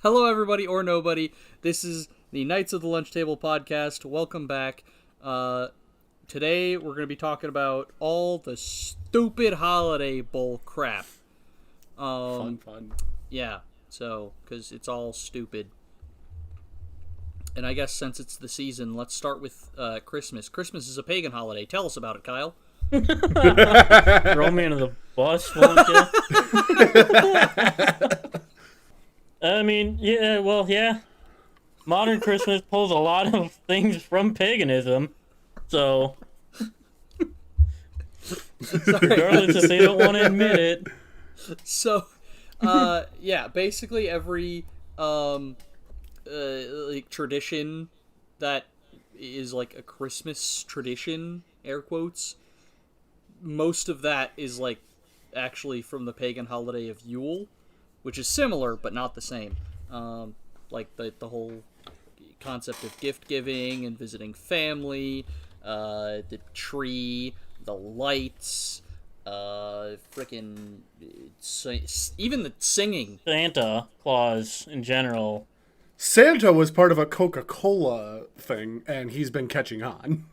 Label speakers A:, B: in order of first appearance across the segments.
A: Hello, everybody or nobody. This is the Knights of the Lunch Table podcast. Welcome back. Today, we're going to be talking about all the stupid holiday bull crap.
B: Fun.
A: Yeah, so, because it's all stupid. And I guess since it's the season, let's start with Christmas. Christmas is a pagan holiday. Tell us about it, Kyle.
C: Throw me into the bus, won't you? I mean, yeah. Modern Christmas pulls a lot of things from paganism, so regardless if they don't want to admit it.
A: So, yeah, basically every like tradition that is like a Christmas tradition, air quotes, most of that is like actually from the pagan holiday of Yule, which is similar but not the same. Like the whole concept of gift giving and visiting family, the tree, the lights, even the singing.
C: Santa Claus in general.
B: Santa was part of a Coca-Cola thing, and he's been catching on.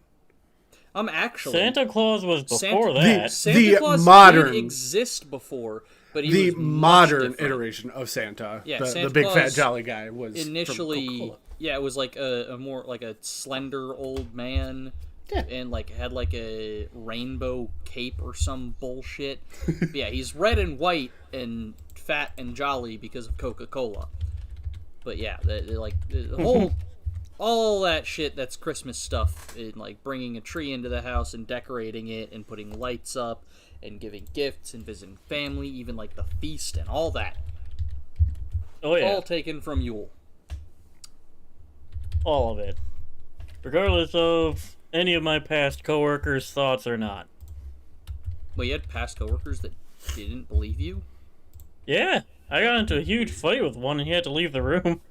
A: Actually,
C: Santa Claus was before that.
A: Santa Claus did exist before, but he was
B: modern iteration of Santa.
A: Yeah,
B: the big
A: Claus
B: fat jolly guy was
A: initially.
B: from Coca-Cola.
A: Yeah, it was like a more like a slender old man.
B: Yeah.
A: And like had like a rainbow cape or some bullshit. Yeah, he's red and white and fat and jolly because of Coca-Cola. But yeah, the whole all that shit that's Christmas stuff, and like bringing a tree into the house and decorating it and putting lights up and giving gifts and visiting family, even like the feast and all that.
C: Oh yeah,
A: all taken from Yule.
C: All of it, regardless of any of my past coworkers' thoughts or not.
A: Well, you had past coworkers that didn't believe you?
C: Yeah, I got into a huge fight with one and he had to leave the room.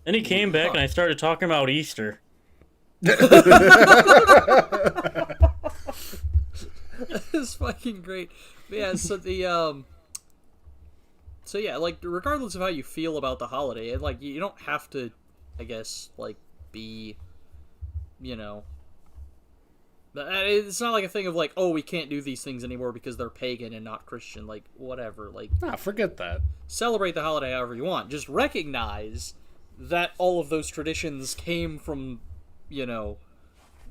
C: Then he came back and I started talking about Easter.
A: That's fucking great. But yeah, so yeah, like regardless of how you feel about the holiday, and like you don't have to, I guess, like be, you know, it's not like a thing of like, oh, we can't do these things anymore because they're pagan and not Christian. Like whatever, like
B: forget that.
A: Celebrate the holiday however you want. Just recognize that all of those traditions came from, you know,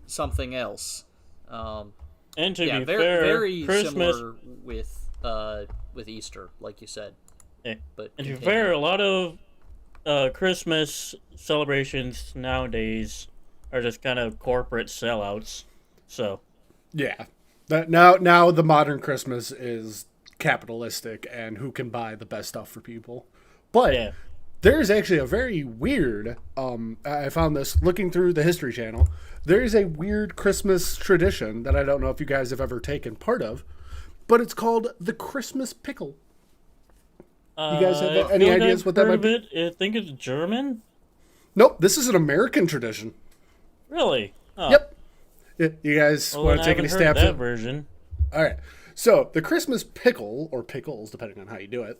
A: something else.
C: And to be
A: very,
C: fair,
A: very
C: Christmas
A: similar with Easter, like you said.
C: Yeah.
A: But
C: and to be fair, a lot of Christmas celebrations nowadays are just kind of corporate sellouts. So
B: yeah, now the modern Christmas is capitalistic and who can buy the best stuff for people. But
C: yeah.
B: There's actually a very weird, I found this looking through the History Channel, there is a weird Christmas tradition that I don't know if you guys have ever taken part of, but it's called the Christmas pickle. You guys have any ideas what that might be?
C: I think it's German?
B: Nope, this is an American tradition.
C: Really? Oh.
B: Yep. You guys want to take any stabs
C: at
B: at
C: that version?
B: All right. So the Christmas pickle, or pickles, depending on how you do it,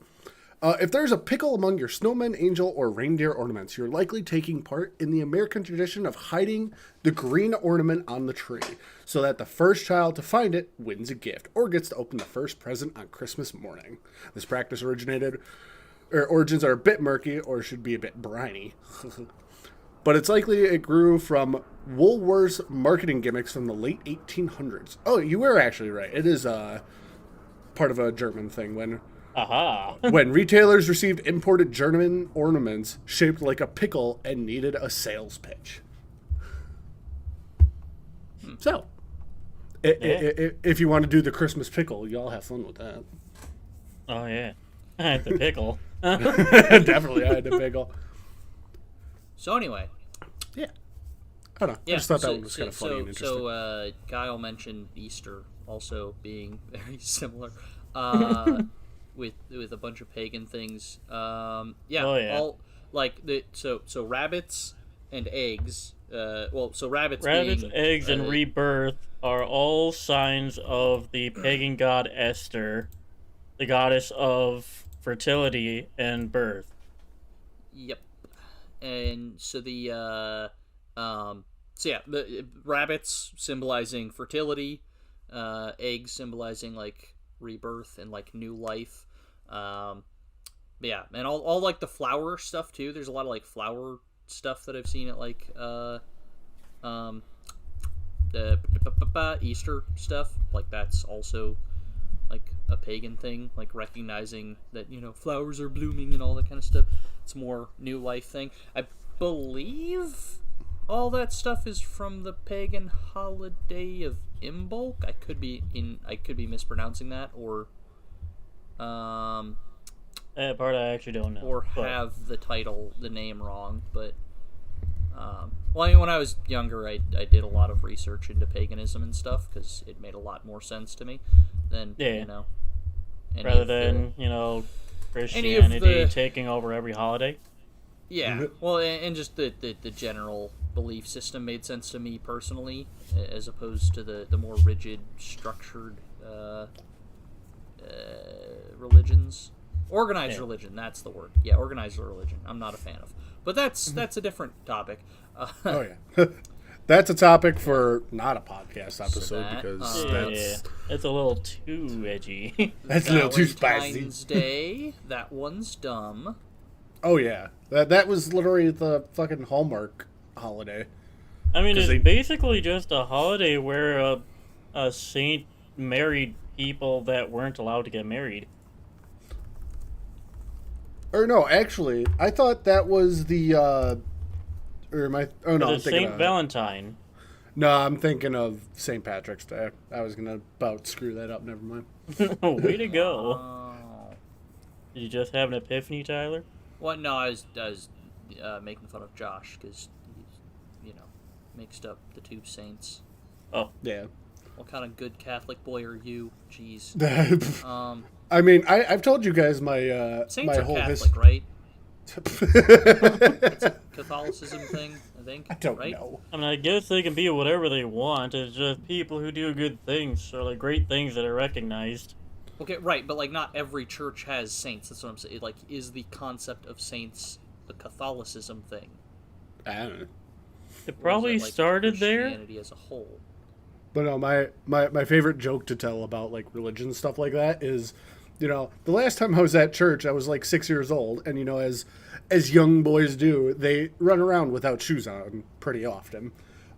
B: if there's a pickle among your snowman, angel, or reindeer ornaments, you're likely taking part in the American tradition of hiding the green ornament on the tree so that the first child to find it wins a gift or gets to open the first present on Christmas morning. This practice origins are a bit murky or should be a bit briny. But it's likely it grew from Woolworth's marketing gimmicks from the late 1800s. Oh, you were actually right. It is part of a German thing when retailers received imported German ornaments shaped like a pickle and needed a sales pitch. So, if you want to do the Christmas pickle, y'all have fun with that.
C: Oh, yeah. I had the pickle.
B: Definitely, I had the pickle.
A: So anyway.
B: Yeah. I don't know.
A: Yeah,
B: I just thought that one was kind of funny and interesting.
A: So, Kyle mentioned Easter also being very similar. With a bunch of pagan things, all like so rabbits and eggs. Rabbits,
C: eggs, and rebirth are all signs of the pagan god Esther, the goddess of fertility and birth.
A: Yep. And so the rabbits symbolizing fertility, eggs symbolizing like rebirth and like new life. Yeah, and all like the flower stuff too. There's a lot of like flower stuff that I've seen at like the Easter stuff. Like that's also like a pagan thing, like recognizing that, you know, flowers are blooming and all that kind of stuff. It's more new life thing. I believe all that stuff is from the pagan holiday of Imbolc. I could be mispronouncing that, or
C: That part I actually don't know.
A: or have the name wrong, but well, I mean, when I was younger, I did a lot of research into paganism and stuff because it made a lot more sense to me than, you know,
C: rather than Christianity taking over every holiday.
A: Yeah, well, and just the general belief system made sense to me personally, as opposed to the more rigid, structured religions. Organized religion, that's the word. Yeah, organized religion. I'm not a fan of. But that's a different topic.
B: Oh, yeah. That's a topic for not a podcast episode because
C: it's a little too edgy.
B: That's a little too spicy.
A: Valentine's Day, that one's dumb.
B: Oh, yeah. That was literally the fucking Hallmark holiday.
C: I mean, it's basically just a holiday where a saint married people that weren't allowed to get married.
B: Or no, actually, I thought that was the I'm thinking
C: Saint Valentine.
B: No, I'm thinking of St. Patrick's Day. I was gonna about screw that up. Never mind.
C: Way to go! Did you just have an epiphany, Tyler?
A: Well, no, I was making fun of Josh because he, mixed up the two saints.
C: Oh,
B: yeah.
A: What kind of good Catholic boy are you? Jeez.
B: I mean, I've told you guys my
A: saints
B: my
A: are
B: whole
A: Catholic, right? It's a Catholicism thing, I think.
B: I don't
A: right?
B: know.
C: I mean, I guess they can be whatever they want. It's just people who do good things or like great things that are recognized.
A: Okay, right, but like not every church has saints. That's what I'm saying. Like, is the concept of saints a Catholicism thing?
B: I don't know.
C: It probably started there.
A: Christianity as a whole.
B: But no, my favorite joke to tell about like religion stuff like that is, the last time I was at church, I was like 6 years old, and as young boys do, they run around without shoes on pretty often.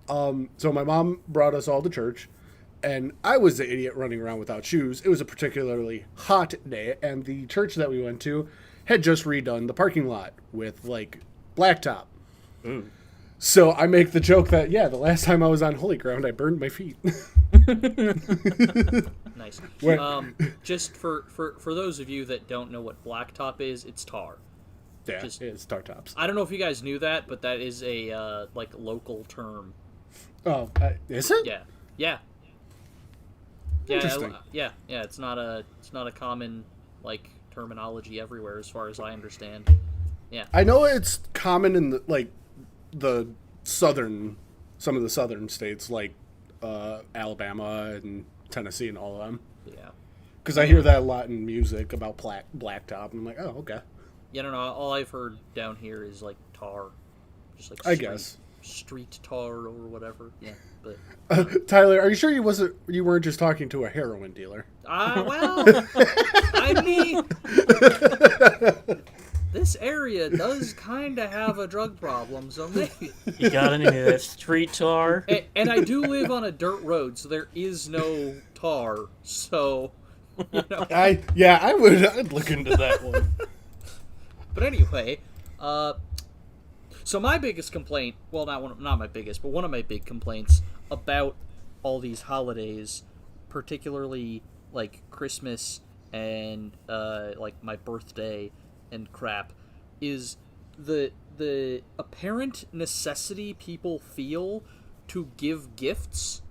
B: So my mom brought us all to church, and I was the idiot running around without shoes. It was a particularly hot day, and the church that we went to had just redone the parking lot with like blacktop.
C: Ooh.
B: So I make the joke that, the last time I was on holy ground, I burned my feet.
A: Nice. Just for those of you that don't know what blacktop is, it's tar.
B: Yeah, it's tar tops.
A: I don't know if you guys knew that, but that is a local term.
B: Oh, is it?
A: Yeah. Yeah.
B: Interesting.
A: Yeah. It's not a common like terminology everywhere, as far as I understand. Yeah.
B: I know it's common in some of the southern states, like Alabama and Tennessee and all of them.
A: Yeah.
B: Because I hear that a lot in music about blacktop, and I'm like, oh, okay.
A: Yeah, I don't know. All I've heard down here is like tar, just like
B: I guess
A: street tar or whatever. Yeah, but
B: Tyler, are you sure you weren't just talking to a heroin dealer?
A: Well, I mean, this area does kind of have a drug problem, so maybe.
C: You got any of that street tar?
A: And I do live on a dirt road, so there is no tar. So,
B: I'd look into that one.
A: But anyway, so my biggest complaint, well, not my biggest, but one of my big complaints about all these holidays, particularly like Christmas and like my birthday and crap, is the apparent necessity people feel to give gifts.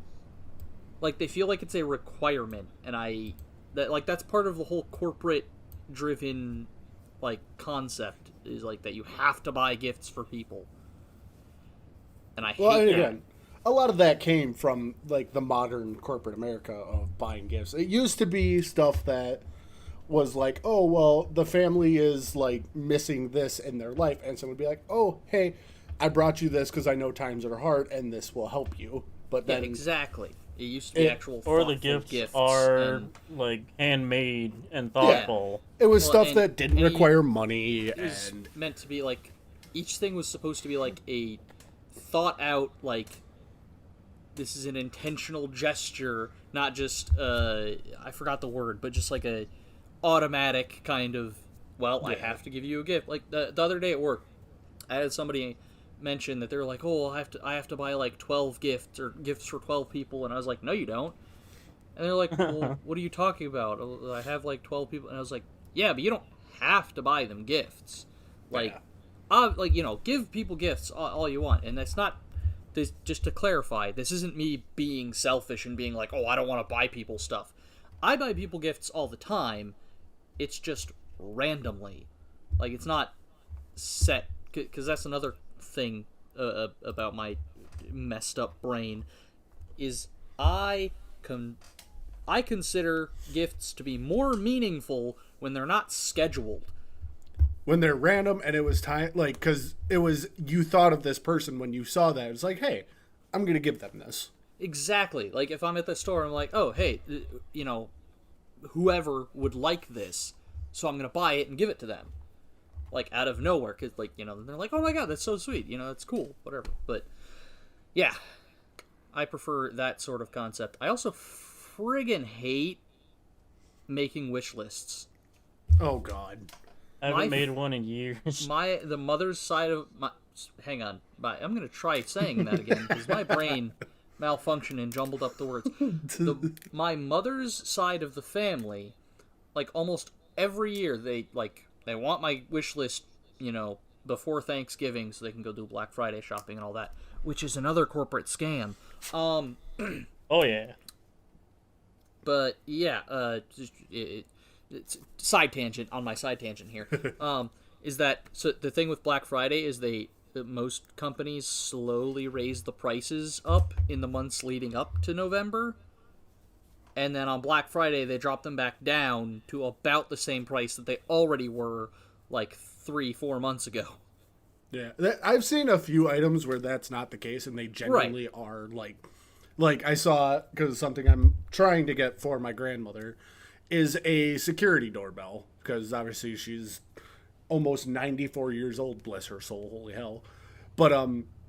A: Like they feel like it's a requirement, and that's part of the whole corporate driven like concept is like that you have to buy gifts for people, and I hate that.
B: Again, a lot of that came from like the modern corporate America of buying gifts. It used to be stuff that was like, oh, well, the family is like missing this in their life. And someone would be like, oh, hey, I brought you this because I know times are hard and this will help you. But
A: Yeah,
B: then
A: exactly. It used to be actual
C: Or the
A: thoughtful
C: gifts are
A: and,
C: like handmade and
B: yeah,
C: thoughtful.
B: it was
A: Well,
B: stuff
A: and-
B: that didn't
A: and
B: require money.
A: it was
B: And
A: meant to be like each thing was supposed to be like a thought out, like this is an intentional gesture, not just I forgot the word, but just like a automatic kind of, well, I have to give you a gift. Like the other day at work, I had somebody mention that they're like, oh, I have to buy like 12 gifts or gifts for 12 people, and I was like, no, you don't. And they're like, well, what are you talking about? I have like 12 people, and I was like, yeah, but you don't have to buy them gifts. Like, like, you know, give people gifts all you want, and that's not. This, just to clarify, this isn't me being selfish and being like, oh, I don't want to buy people stuff. I buy people gifts all the time. It's just randomly. Like, it's not set, because that's another thing about my messed up brain, is I consider gifts to be more meaningful when they're not scheduled.
B: when they're random and it was time, like, because it was, you thought of this person when you saw that. It's like, hey, I'm going to give them this.
A: Exactly. Like, if I'm at the store, I'm like, oh, hey, you know, whoever would like this, so I'm going to buy it and give it to them. Like, out of nowhere, because, like, you know, they're like, oh my god, that's so sweet, you know, that's cool, whatever. But, yeah, I prefer that sort of concept. I also friggin' hate making wish lists.
B: Oh, God.
C: I haven't made one in years.
A: The mother's side of my... Hang on. I'm going to try saying that again, because my brain malfunctioned and jumbled up the words. My mother's side of the family, like, almost every year, they want my wish list, you know, before Thanksgiving so they can go do Black Friday shopping and all that, which is another corporate scam.
C: Oh, yeah.
A: But, yeah, it's side tangent on my side tangent here. Is that, so the thing with Black Friday is most companies slowly raise the prices up in the months leading up to November. And then on Black Friday, they drop them back down to about the same price that they already were, like, 3-4 months ago.
B: Yeah, I've seen a few items where that's not the case, and they genuinely are, like I saw, because something I'm trying to get for my grandmother is a security doorbell, because obviously she's almost 94 years old, bless her soul, holy hell. But,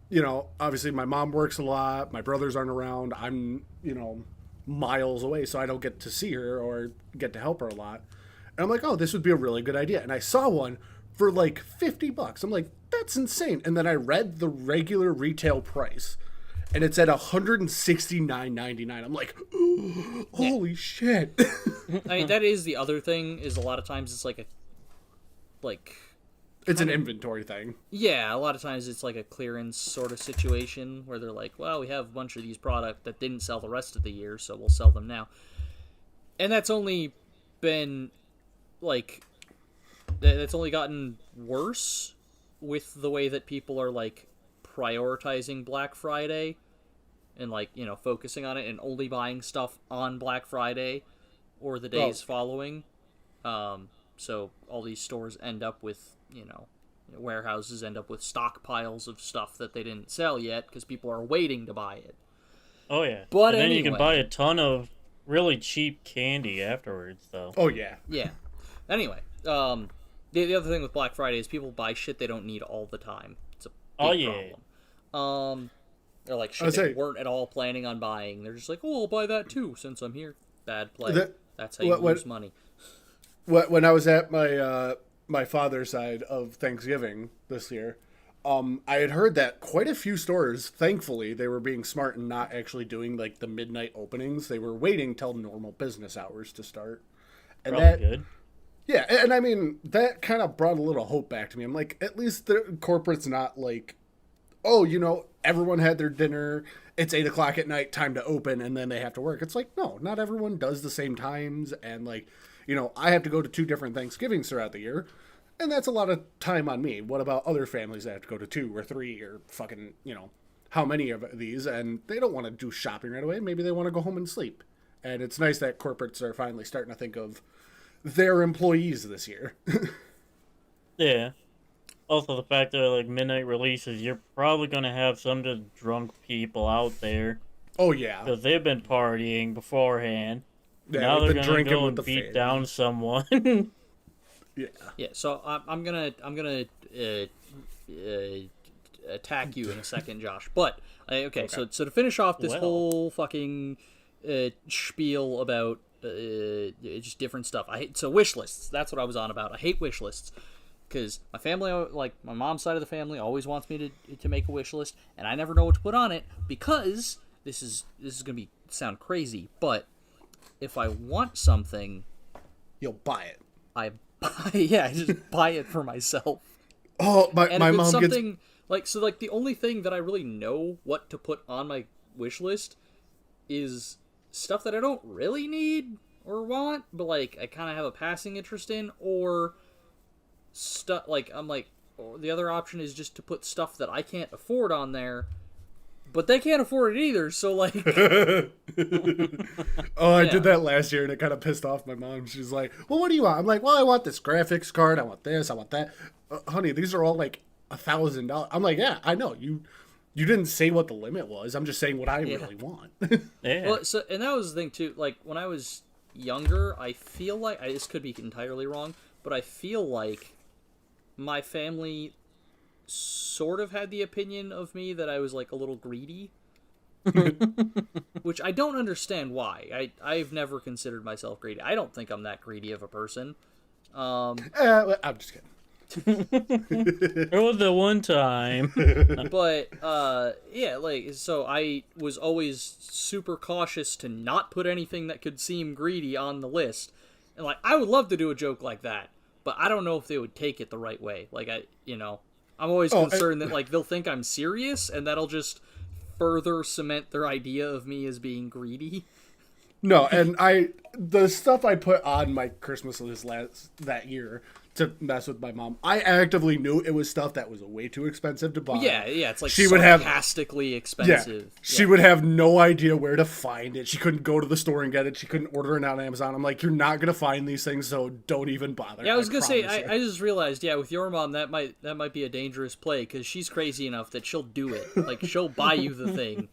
B: you know, obviously my mom works a lot, my brothers aren't around, I'm, you know, miles away, so I don't get to see her or get to help her a lot. And I'm like, oh, this would be a really good idea. And I saw one for like $50. I'm like, that's insane. And then I read the regular retail price, and it's at $169.99. I'm like, holy shit.
A: I mean, that is the other thing, is a lot of times it's
B: it's an inventory thing.
A: yeah, a lot of times it's like a clearance sort of situation where they're like, well, we have a bunch of these products that didn't sell the rest of the year, so we'll sell them now. And that's only been, like, that's only gotten worse with the way that people are, like, prioritizing Black Friday and, like, you know, focusing on it and only buying stuff on Black Friday or the days following. So all these stores end up with, you know, warehouses end up with stockpiles of stuff that they didn't sell yet because people are waiting to buy it.
C: Oh, yeah.
A: But
C: and then you
A: anyway.
C: can buy a ton of really cheap candy afterwards, though.
B: Oh, yeah.
A: Yeah. Anyway, the other thing with Black Friday is people buy shit they don't need all the time. It's a big problem. They're like shit they weren't at all planning on buying. They're just like, oh, I'll buy that too since I'm here. Bad play. That's how you lose money.
B: When I was at my father's side of Thanksgiving this year, I had heard that quite a few stores, thankfully, they were being smart and not actually doing like the midnight openings. They were waiting till normal business hours to start. And
C: Probably good.
B: Yeah, and I mean, that kind of brought a little hope back to me. I'm like, at least the corporate's not like, oh, you know, everyone had their dinner, it's 8 o'clock at night, time to open, and then they have to work. It's like, no, not everyone does the same times, and like, you know, I have to go to 2 different Thanksgivings throughout the year, and that's a lot of time on me. What about other families that have to go to 2 or 3 or fucking, you know, how many of these, and they don't want to do shopping right away. Maybe they want to go home and sleep. And it's nice that corporates are finally starting to think of their employees this year.
C: Yeah. Also, the fact that like midnight releases, you're probably gonna have some just drunk people out there
B: Oh yeah,
C: because they've been partying beforehand.
B: yeah,
C: Now
B: with
C: they're
B: the
C: gonna
B: drinking
C: go
B: with
C: and
B: the
C: beat
B: fans.
C: down someone.
B: Yeah.
A: Yeah, so I'm gonna attack you in a second, Josh. But okay, so to finish off this
C: Well.
A: whole fucking spiel about just different stuff. I hate wish lists. That's what I was on about. I hate wish lists because my family, like my mom's side of the family, always wants me to make a wish list, and I never know what to put on it because this is gonna sound crazy, but if I want something,
B: You'll buy it.
A: I I just buy it for myself.
B: Oh, my
A: And
B: my
A: if it's
B: mom gets.
A: something like the only thing that I really know what to put on my wish list is stuff that I don't really need or want, but like I kind of have a passing interest in, or stuff like or the other option is just to put stuff that I can't afford on there, but they can't afford it either. So like,
B: Oh, I
A: Yeah.
B: did that last year, and it kind of pissed off my mom. She's like, "Well, what do you want?" I'm like, "Well, I want this graphics card. I want this. I want that." Honey, these are all like $1,000. I'm like, "Yeah, I know. You didn't say what the limit was. I'm just saying what I really want."
C: Yeah.
A: well, so and that was the thing too. Like when I was younger, I feel like this could be entirely wrong, but I feel like my family sort of had the opinion of me that I was like a little greedy. Which I don't understand why. I've never considered myself greedy. I don't think I'm that greedy of a person.
B: I'm just kidding.
C: There was the one time.
A: But yeah, like so I was always super cautious to not put anything that could seem greedy on the list. And like I would love to do a joke like that, but I don't know if they would take it the right way. Like I'm always concerned that like they'll think I'm serious and that'll just further cement their idea of me as being greedy.
B: No, and the stuff I put on my Christmas list that year to mess with my mom, I actively knew it was stuff that was way too expensive to buy.
A: Yeah, it's like
B: She would have-
A: sarcastically expensive.
B: She would have no idea where to find it. She couldn't go to the store and get it. She couldn't order it on Amazon. I'm like, you're not gonna find these things, so don't even bother.
A: Yeah, I was gonna say,
B: promise you.
A: I just realized, with your mom, that might be a dangerous play because she's crazy enough that she'll do it. Like she'll buy you the thing,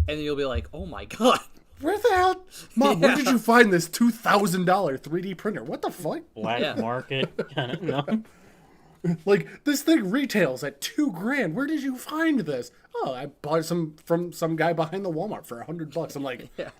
A: and then you'll be like, oh my god.
B: Where the hell, Mom? Where did you find this $2,000 3D printer? What the fuck?
C: Black
A: Yeah.
C: market. Kind of, no.
B: Like this thing retails at $2,000. Where did you find this? Oh, I bought some from some guy behind the Walmart for $100. I'm like,
A: Yeah.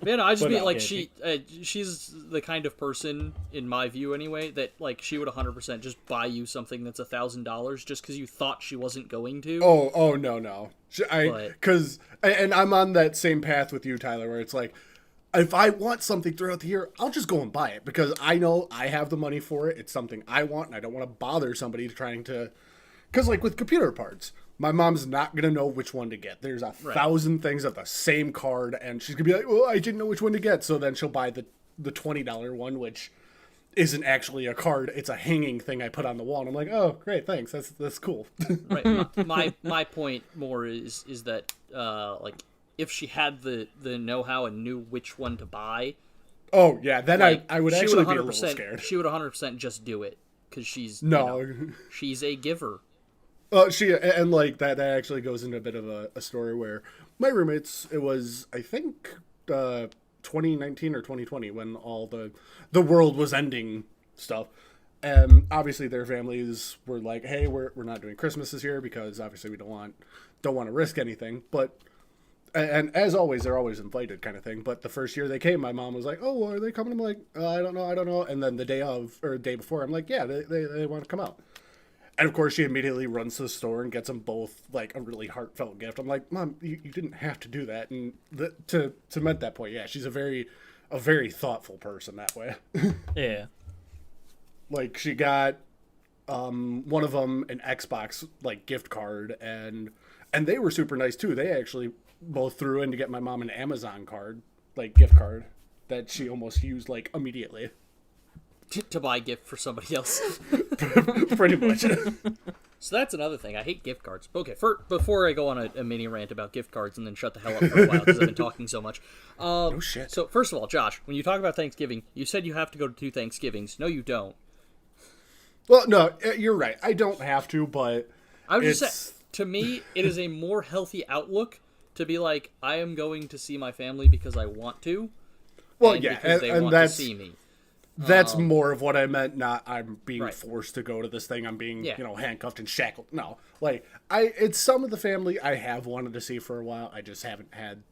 A: Man, I just
B: But
A: mean
B: no,
A: like
C: yeah,
A: she's the kind of person, in my view anyway, that like she would 100% just buy you something that's $1,000 just because you thought she wasn't going to.
B: oh no.
A: But-
B: Because and I'm on that same path with you, Tyler, where it's like, if I want something throughout the year, I'll just go and buy it because I know I have the money for it. It's something I want, and I don't want to bother somebody trying to. Because like with computer parts, my mom's not gonna know which one to get. There's 1,000 things of the same card, and she's gonna be like, "Well, I didn't know which one to get." So then she'll buy the $20 one, which isn't actually a card; it's a hanging thing I put on the wall. And I'm like, "Oh, great, thanks. That's cool."
A: Right. My point more is that like if she had the know-how and knew which one to buy,
B: Oh yeah, then
A: like,
B: I would
A: she
B: actually be a
A: 100%
B: little scared.
A: She would 100% just do it because she's
B: No.
A: she's a giver.
B: She and like that actually goes into a bit of a story where my roommates, it was I think 2019 or 2020 when all the world was ending stuff, and obviously their families were like, hey, we're not doing Christmas this year because obviously we don't want to risk anything. But and as always, they're always invited kind of thing. But the first year they came, my mom was like, oh, are they coming? I'm like, I don't know. And then the day before, I'm like, yeah, they want to come out. And of course, she immediately runs to the store and gets them both like a really heartfelt gift. I'm like, Mom, you didn't have to do that. And to cement that point, yeah, she's a very thoughtful person that way.
C: Yeah.
B: Like she got one of them an Xbox like gift card, and they were super nice too. They actually both threw in to get my mom an Amazon card, like gift card, that she almost used like immediately.
A: To buy a gift for somebody else.
B: Pretty much.
A: So that's another thing. I hate gift cards. Okay, before I go on a mini rant about gift cards and then shut the hell up for a while because I've been talking so much.
B: Oh, shit.
A: So, first of all, Josh, when you talk about Thanksgiving, you said you have to go to 2 Thanksgivings. No, you don't.
B: Well, no, you're right. I don't have to, but
A: I would just say, to me, it is a more healthy outlook to be like, I am going to see my family because I want to.
B: Well,
A: and
B: yeah,
A: because they want to see me.
B: That's more of what I meant, not I'm being
A: Right.
B: forced to go to this thing, I'm being,
A: Yeah.
B: handcuffed and shackled. No. Like, it's some of the family I have wanted to see for a while. I just haven't had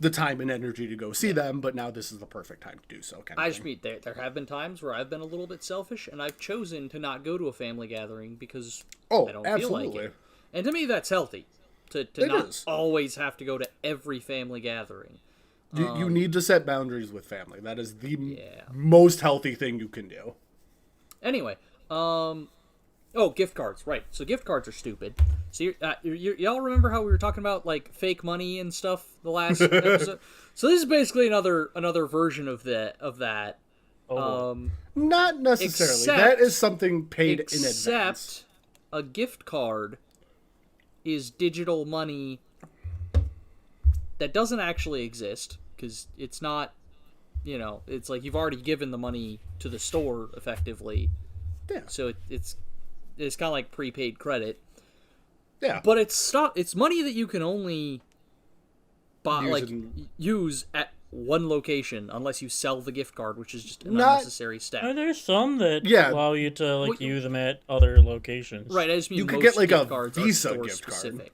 B: the time and energy to go see them, but now this is the perfect time to do so.
A: I just mean, there have been times where I've been a little bit selfish, and I've chosen to not go to a family gathering because I don't feel like it. And to me, that's healthy. To not
B: is.
A: always have to go to every family gathering.
B: You need to set boundaries with family. That is the
A: Yeah.
B: most healthy thing you can do.
A: Anyway, gift cards, right. So gift cards are stupid. So y'all remember how we were talking about, like, fake money and stuff the last episode? So this is basically another version of that.
B: Not necessarily.
A: Except-
B: that is something paid in advance.
A: Except a gift card is digital money that doesn't actually exist because it's not, it's like you've already given the money to the store effectively.
B: Yeah.
A: So it's kind of like prepaid credit.
B: Yeah.
A: But it's money that you can only buy, use at one location unless you sell the gift card, which is just an unnecessary step.
C: Are there some that allow you to use them at other locations?
A: Right, I just mean
B: you could
A: most
B: get like
A: gift
B: a
A: cards
B: Visa
A: are
B: gift card.
A: specific.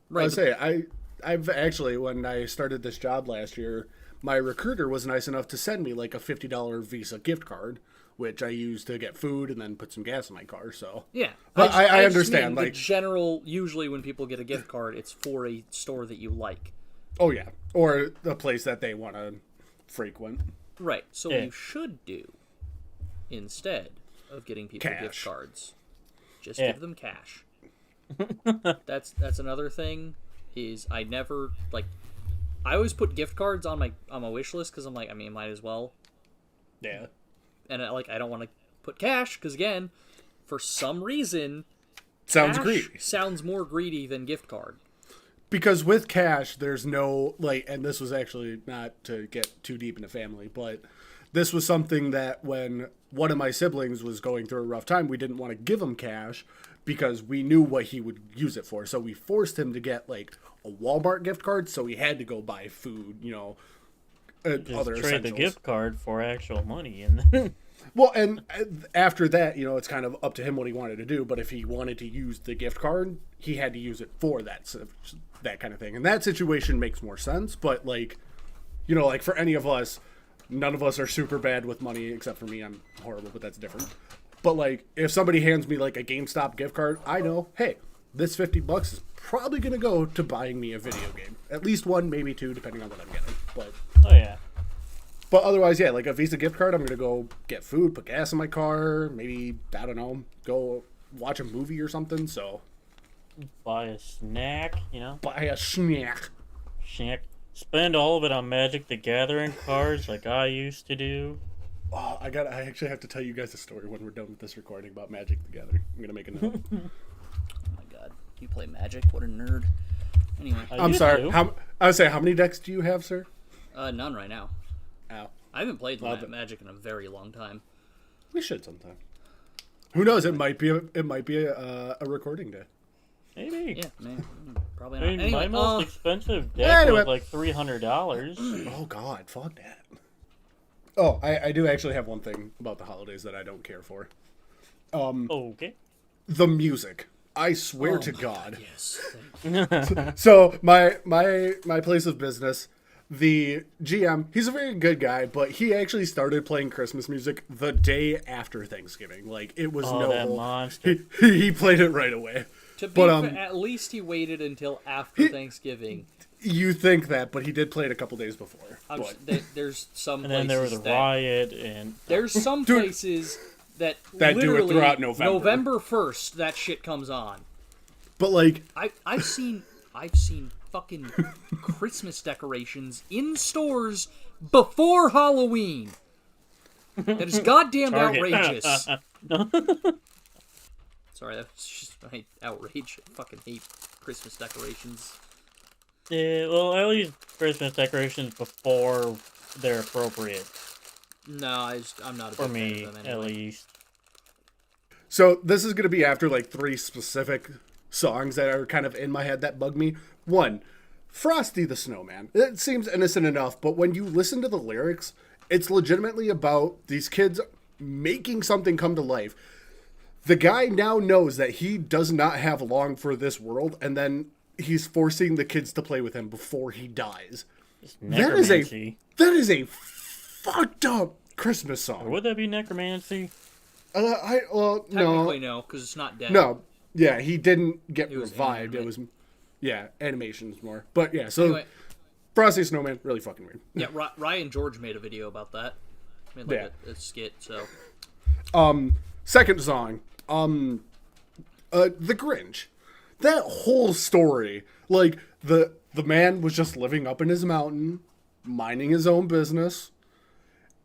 B: Right.
A: Right.
B: I've actually, when I started this job last year, my recruiter was nice enough to send me like a $50 Visa gift card, which I used to get food and then put some gas in my car. So
A: yeah,
B: but I
A: just
B: understand.
A: mean
B: Like,
A: the general, usually when people get a gift card, it's for a store that you like.
B: oh yeah, or a place that they want to frequent.
A: Right. So what you should do instead of getting people gift
B: Cash.
A: cards, just give them cash. That's another thing. Is I never I always put gift cards on my wish list because I'm like, I mean, might as well.
B: Yeah.
A: And I don't want to put cash because, again, for some reason,
B: Sounds
A: cash
B: greedy.
A: sounds more greedy than gift card.
B: Because with cash, there's no, and this was actually not to get too deep into family, but this was something that when one of my siblings was going through a rough time, we didn't want to give him cash because we knew what he would use it for. So we forced him to get, a Walmart gift card, so he had to go buy food, other
C: Trade
B: essentials.
C: the gift card for actual money, and
B: Well, and after that, it's kind of up to him what he wanted to do. But if he wanted to use the gift card, he had to use it for that kind of thing. And that situation makes more sense. But for any of us, none of us are super bad with money, except for me. I'm horrible, but that's different. But if somebody hands me a GameStop gift card, I know, hey, this $50 is probably gonna go to buying me a video game. At least one, maybe two, depending on what I'm getting. But
C: oh yeah.
B: But otherwise, yeah, a Visa gift card, I'm going to go get food, put gas in my car, maybe, I don't know, go watch a movie or something, so.
C: Buy a snack,
B: Buy a snack.
C: Snack. Spend all of it on Magic the Gathering cards like I used to do.
B: Oh, I actually have to tell you guys a story when we're done with this recording about Magic the Gathering. I'm going to make a note.
A: Oh my god, you play Magic? What a nerd. Anyway,
B: I'm sorry. I would say, how many decks do you have, sir?
A: none right now.
B: Ow.
A: I haven't played Magic in a very long time.
B: We should sometime. Who knows? It might be a recording day.
C: Maybe.
A: Yeah, man, probably
C: I
A: not.
C: mean,
A: Anyway,
C: my most expensive deck was like $300.
B: Oh God, fuck that. Oh, I do actually have one thing about the holidays that I don't care for.
C: Okay.
B: The music. I swear to God.
A: yes.
B: So my place of business, the GM, he's a very good guy, but he actually started playing Christmas music the day after Thanksgiving. It was
C: that
B: no
C: monster.
B: He played it right away.
A: To be fair, at least he waited until after Thanksgiving.
B: You think that, but he did play it a couple days before.
A: There's some
C: And
A: places
C: then there was a riot, and
A: there's some places that
B: do it
A: literally
B: throughout November.
A: November 1st that shit comes on.
B: But
A: I've seen fucking Christmas decorations in stores before Halloween. That is goddamn
C: Target.
A: outrageous. Sorry, that's just my outrage. I fucking hate Christmas decorations.
C: Yeah, well, I use Christmas decorations before they're appropriate.
A: No, I'm not a
C: For
A: big
C: me,
A: fan of them
C: at
A: anyway.
C: least.
B: So this is going to be after like 3 specific songs that are kind of in my head that bug me. One, Frosty the Snowman. It seems innocent enough, but when you listen to the lyrics, it's legitimately about these kids making something come to life. The guy now knows that he does not have long for this world, and then he's forcing the kids to play with him before he dies. That is a fucked up Christmas song.
C: Or would that be necromancy?
A: Technically, no, because it's not dead.
B: No, yeah, he didn't get
A: was
B: revived.
A: animate.
B: It was, yeah, animations more. But yeah, so
A: Anyway,
B: Frosty Snowman, really fucking weird.
A: yeah, Ryan George made a video about that. Made like a skit. So
B: Second song, The Grinch. That whole story, like the man was just living up in his mountain, minding his own business,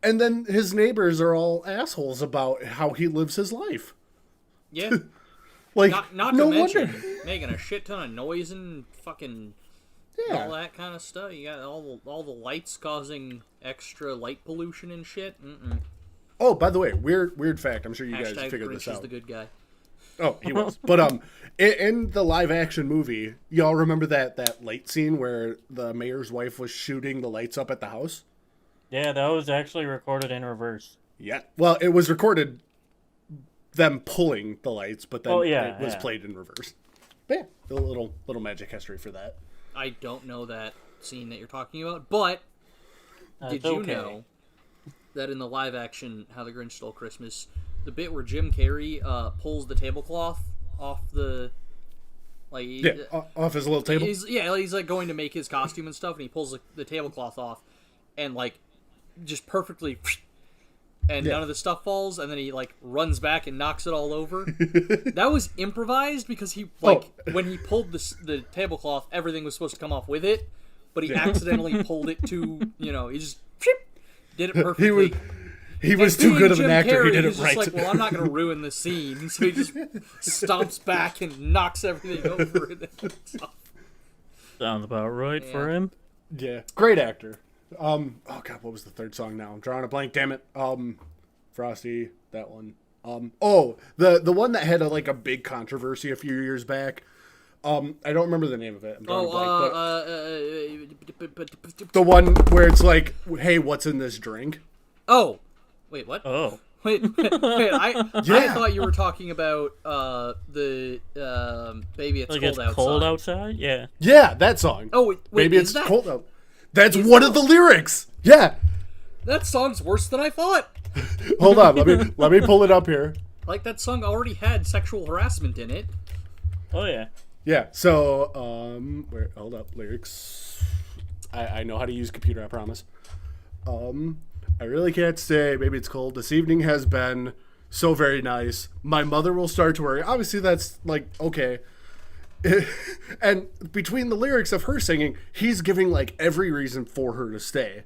B: and then his neighbors are all assholes about how he lives his life.
A: yeah,
B: Like,
A: not
B: no
A: to mention
B: wonder.
A: making a shit ton of noise and fucking all that kind of stuff. You got all the lights causing extra light pollution and shit. Mm-mm.
B: Oh, by the way, weird fact. I'm sure you guys
A: Hashtag
B: figured
A: Grinch
B: this
A: is
B: out.
A: the good guy.
B: Oh, he was. But in the live action movie, y'all remember that light scene where the mayor's wife was shooting the lights up at the house?
C: Yeah, that was actually recorded in reverse.
B: Yeah. Well, it was recorded them pulling the lights, but then it was
C: yeah.
B: played in reverse. But yeah, a little magic history for that.
A: I don't know that scene that you're talking about, but did
C: It's
A: you
C: okay.
A: know that in the live action How the Grinch Stole Christmas, the bit where Jim Carrey pulls the tablecloth off the
B: Off his little table.
A: he's like going to make his costume and stuff, and he pulls the tablecloth off, and like just perfectly, and none of the stuff falls, and then he like runs back and knocks it all over. That was improvised because he when he pulled the tablecloth, everything was supposed to come off with it, but he accidentally pulled it too. He just did it perfectly.
B: He was
A: And
B: too
A: being
B: good of
A: Jim
B: an actor.
A: Carrey,
B: He did
A: he's
B: it right.
A: just like, well, I'm not going to ruin the scene, so he just stomps back and knocks everything over.
C: Sounds about right for
A: Yeah.
C: him.
B: Yeah, great actor. Oh god, what was the third song now? I'm drawing a blank. Damn it. Frosty, that one. The one that had a big controversy a few years back. I don't remember the name of it. I'm drawing a blank. But the one where it's like, hey, what's in this drink?
A: Oh, wait, what?
C: Oh.
A: Wait, I thought you were talking about the Baby It's
C: Like
A: Cold
C: it's
A: Outside.
C: cold outside? Yeah.
B: Yeah, that song.
A: Oh, wait,
B: Maybe
A: is
B: it's
A: that,
B: cold out. That's one of the lyrics. Yeah.
A: that song's worse than I thought.
B: Hold on, let me pull it up here.
A: Like, that song already had sexual harassment in it.
C: Oh, yeah.
B: Yeah, so, hold up, lyrics. I know how to use computer, I promise. I really can't say, maybe it's cold. This evening has been so very nice. My mother will start to worry. Obviously, that's, okay. And between the lyrics of her singing, he's giving, every reason for her to stay.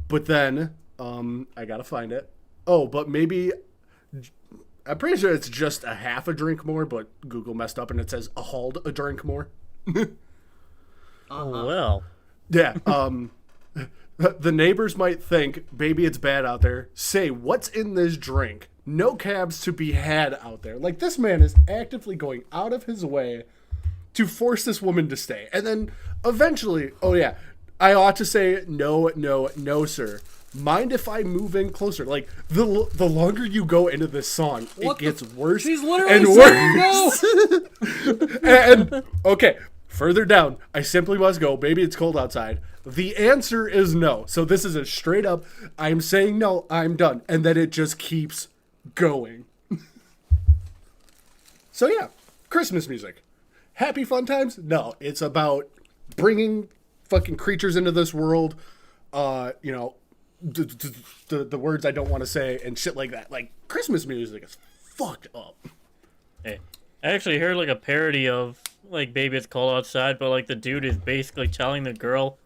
B: But then, I gotta find it. Oh, but maybe... I'm pretty sure it's just a half a drink more, but Google messed up and it says a drink more.
C: Oh, well.
B: Yeah. The neighbors might think, baby, it's bad out there. Say, what's in this drink? No cabs to be had out there. Like, this man is actively going out of his way to force this woman to stay. And then eventually, I ought to say, no, sir. Mind if I move in closer? Like, the longer you go into this song, it gets worse
A: She's literally
B: and
A: saying
B: worse. And okay, further down, I simply must go. Baby, it's cold outside. The answer is no. So this is a straight up, I'm saying no, I'm done. And then it just keeps going. So yeah, Christmas music. Happy fun times? No, it's about bringing fucking creatures into this world. The words I don't want to say and shit like that. Like, Christmas music is fucked up.
C: Hey, I actually heard a parody of Baby It's Cold Outside, but the dude is basically telling the girl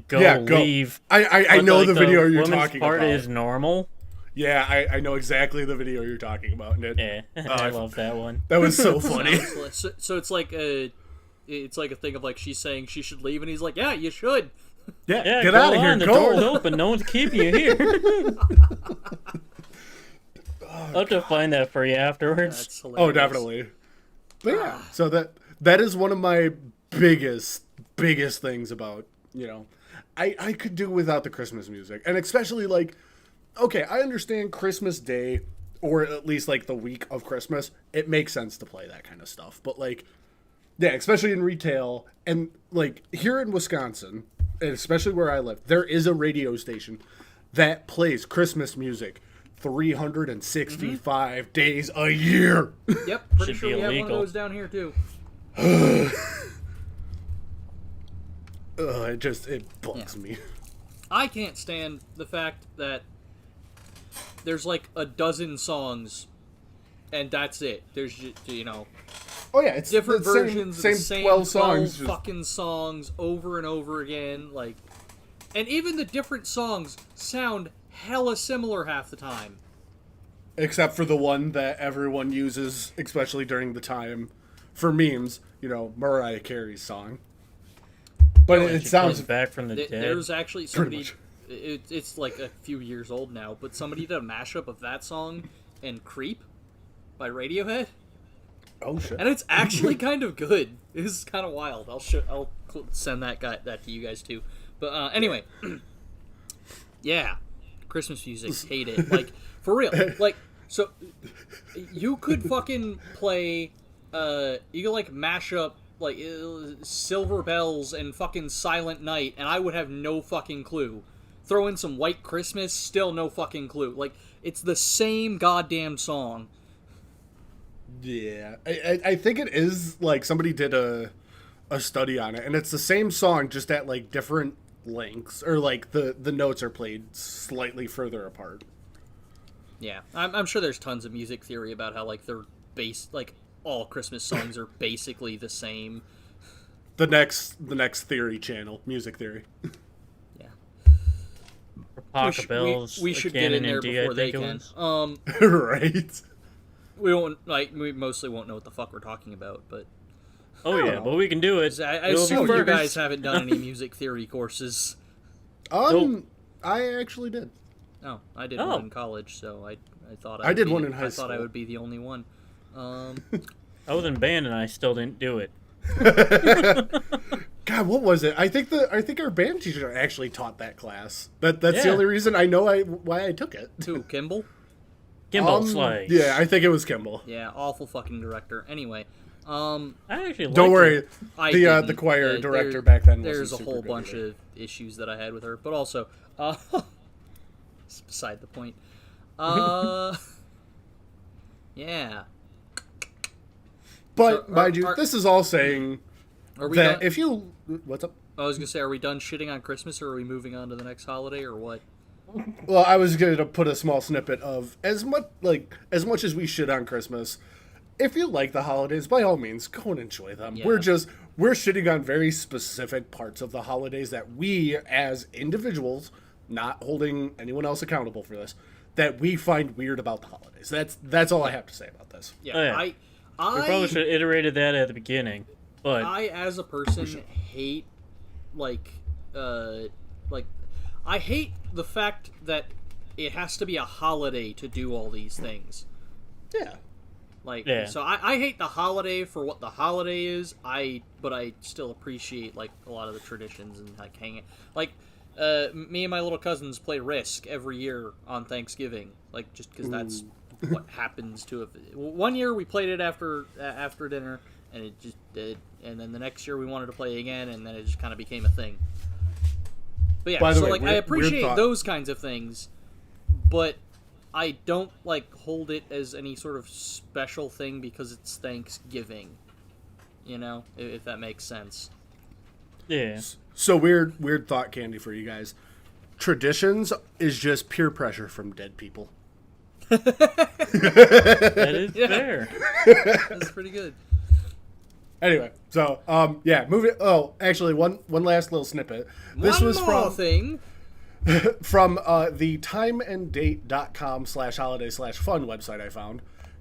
C: go
B: Yeah, go.
C: leave.
B: I
C: but,
B: know the video you're
C: woman's
B: talking
C: part
B: about.
C: is normal.
B: Yeah, I know exactly the video you're talking about. And
C: Yeah, I love that one.
B: that was so funny.
A: So it's like a thing of like she's saying she should leave, and he's like, yeah, you should.
B: Yeah,
C: Yeah,
B: get
C: go
B: out of here.
C: on, the
B: Go.
C: door's open. No one's keeping you here. I'll have to find that for you afterwards.
A: That's hilarious.
B: Oh, definitely. But yeah, so that is one of my biggest things about, I could do without the Christmas music. And especially like, okay, I understand Christmas Day, or at least like the week of Christmas, it makes sense to play that kind of stuff. But like, yeah, especially in retail, and like here in Wisconsin, and especially where I live, there is a radio station that plays Christmas music 365 days a year.
A: Yep, pretty
C: Should
A: sure
C: be
A: we have one of
C: illegal.
A: those down here too.
B: It bugs me.
A: I can't stand the fact that there's like a dozen songs, and that's it. There's just,
B: Oh yeah, it's
A: different
B: the
A: versions of the same
B: 12
A: songs,
B: songs.
A: fucking songs over and over again. Like, and even the different songs sound hella similar half the time.
B: Except for the one that everyone uses, especially during the time for memes, Mariah Carey's song. But
C: When
B: it
C: she
B: sounds
C: comes back from the dead.
A: There's actually somebody.
B: much.
A: It's like a few years old now, but somebody did a mashup of that song and "Creep" by Radiohead,
B: oh shit.
A: and it's actually kind of good. It's kind of wild. I'll send that to you guys too. But anyway, yeah, Christmas music, hate it. Like for real. Like so, you could fucking play. You could like mash up like Silver Bells and fucking Silent Night, and I would have no fucking clue. Throw in some White Christmas, still no fucking clue. Like, it's the same goddamn song.
B: Yeah. I think it is, like, somebody did a study on it, and it's the same song, just at, like, different lengths, or, like, the notes are played slightly further apart.
A: Yeah, I'm sure there's tons of music theory about how, like, they're like, all Christmas songs are basically the same.
B: The next theory channel, music theory.
C: Pocket Bells.
A: We should get in there before they can.
B: Right.
A: We mostly won't know what the fuck we're talking about, but
C: Oh yeah, but we can do it.
A: I
C: It'll
A: assume
C: be
A: you
C: first.
A: guys haven't done any music theory courses.
C: Nope.
B: I actually did.
A: Oh, I did
C: Oh.
A: one in college, so I thought
B: I did one in high
A: I thought I
B: school.
A: would be the only one.
C: I was in band and I still didn't do it.
B: God, what was it? I think our band teacher actually taught that class. That's the
C: Yeah.
B: only reason I know why I took it.
A: Who, Kimball?
C: Gimbal Slice.
B: Yeah, I think it was Kimball.
A: Yeah, awful fucking director. Anyway,
C: I actually liked
B: Don't
C: it.
B: worry,
A: I
B: the
A: didn't.
B: choir director
A: there-
B: back then.
A: There's a
B: wasn't
A: whole
B: super good
A: bunch
B: either.
A: of issues that I had with her, but also, it's beside the point. Yeah.
B: But
A: So,
B: mind you, this is all saying
A: Are we
B: that
A: done?
B: if you what's up?
A: I was gonna say, are we done shitting on Christmas, or are we moving on to the next holiday, or what?
B: Well, I was going to put a small snippet of as much as we shit on Christmas. If you like the holidays, by all means, go and enjoy them.
A: Yeah.
B: We're shitting on very specific parts of the holidays that we, as individuals, not holding anyone else accountable for this, that we find weird about the holidays. That's all I have to say about this.
A: Yeah,
C: Oh, yeah. We probably should have iterated that at the beginning. But
A: I, as a person, hate I hate the fact that it has to be a holiday to do all these things.
B: Yeah.
C: Yeah.
A: So I hate the holiday for what the holiday is. But I still appreciate like a lot of the traditions and like hanging. Like, me and my little cousins play Risk every year on Thanksgiving, like just because that's what happens to it. One year we played it after dinner, and it just did. And then the next year we wanted to play again, and then it just kind of became a thing. But yeah,
B: By the
A: so
B: way,
A: like I
B: weird
A: appreciate
B: thought.
A: those kinds of things, but I don't like hold it as any sort of special thing because it's Thanksgiving. You know, if that makes sense.
C: yeah.
B: So weird thought candy for you guys. Traditions is just peer pressure from dead people.
C: That is fair.
A: That's pretty good.
B: Anyway, so yeah, moving. Oh, actually, one last little snippet. This
A: One
B: was
A: more
B: from
A: thing.
B: From the timeanddate.com/holiday/fun website I found,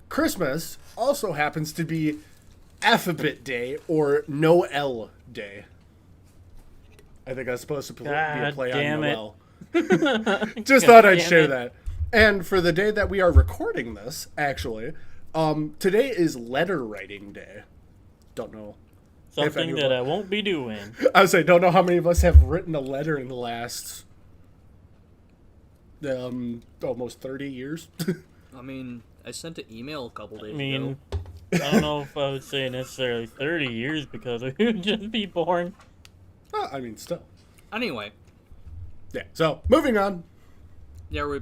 B: Christmas also happens to be Alphabet Day or Noel Day. I think I was supposed to be a play on Noel. Just thought I'd share that. And for the day that we are recording this, actually, today is letter writing day. Don't know.
C: Something that I won't be doing.
B: I would say, don't know how many of us have written a letter in the last almost 30 years.
A: I mean, I sent an email a couple days ago.
C: I don't know if I would say necessarily 30 years because we would just be born.
B: Well, I mean, still.
A: Anyway.
B: Yeah, so, moving on.
A: Yeah,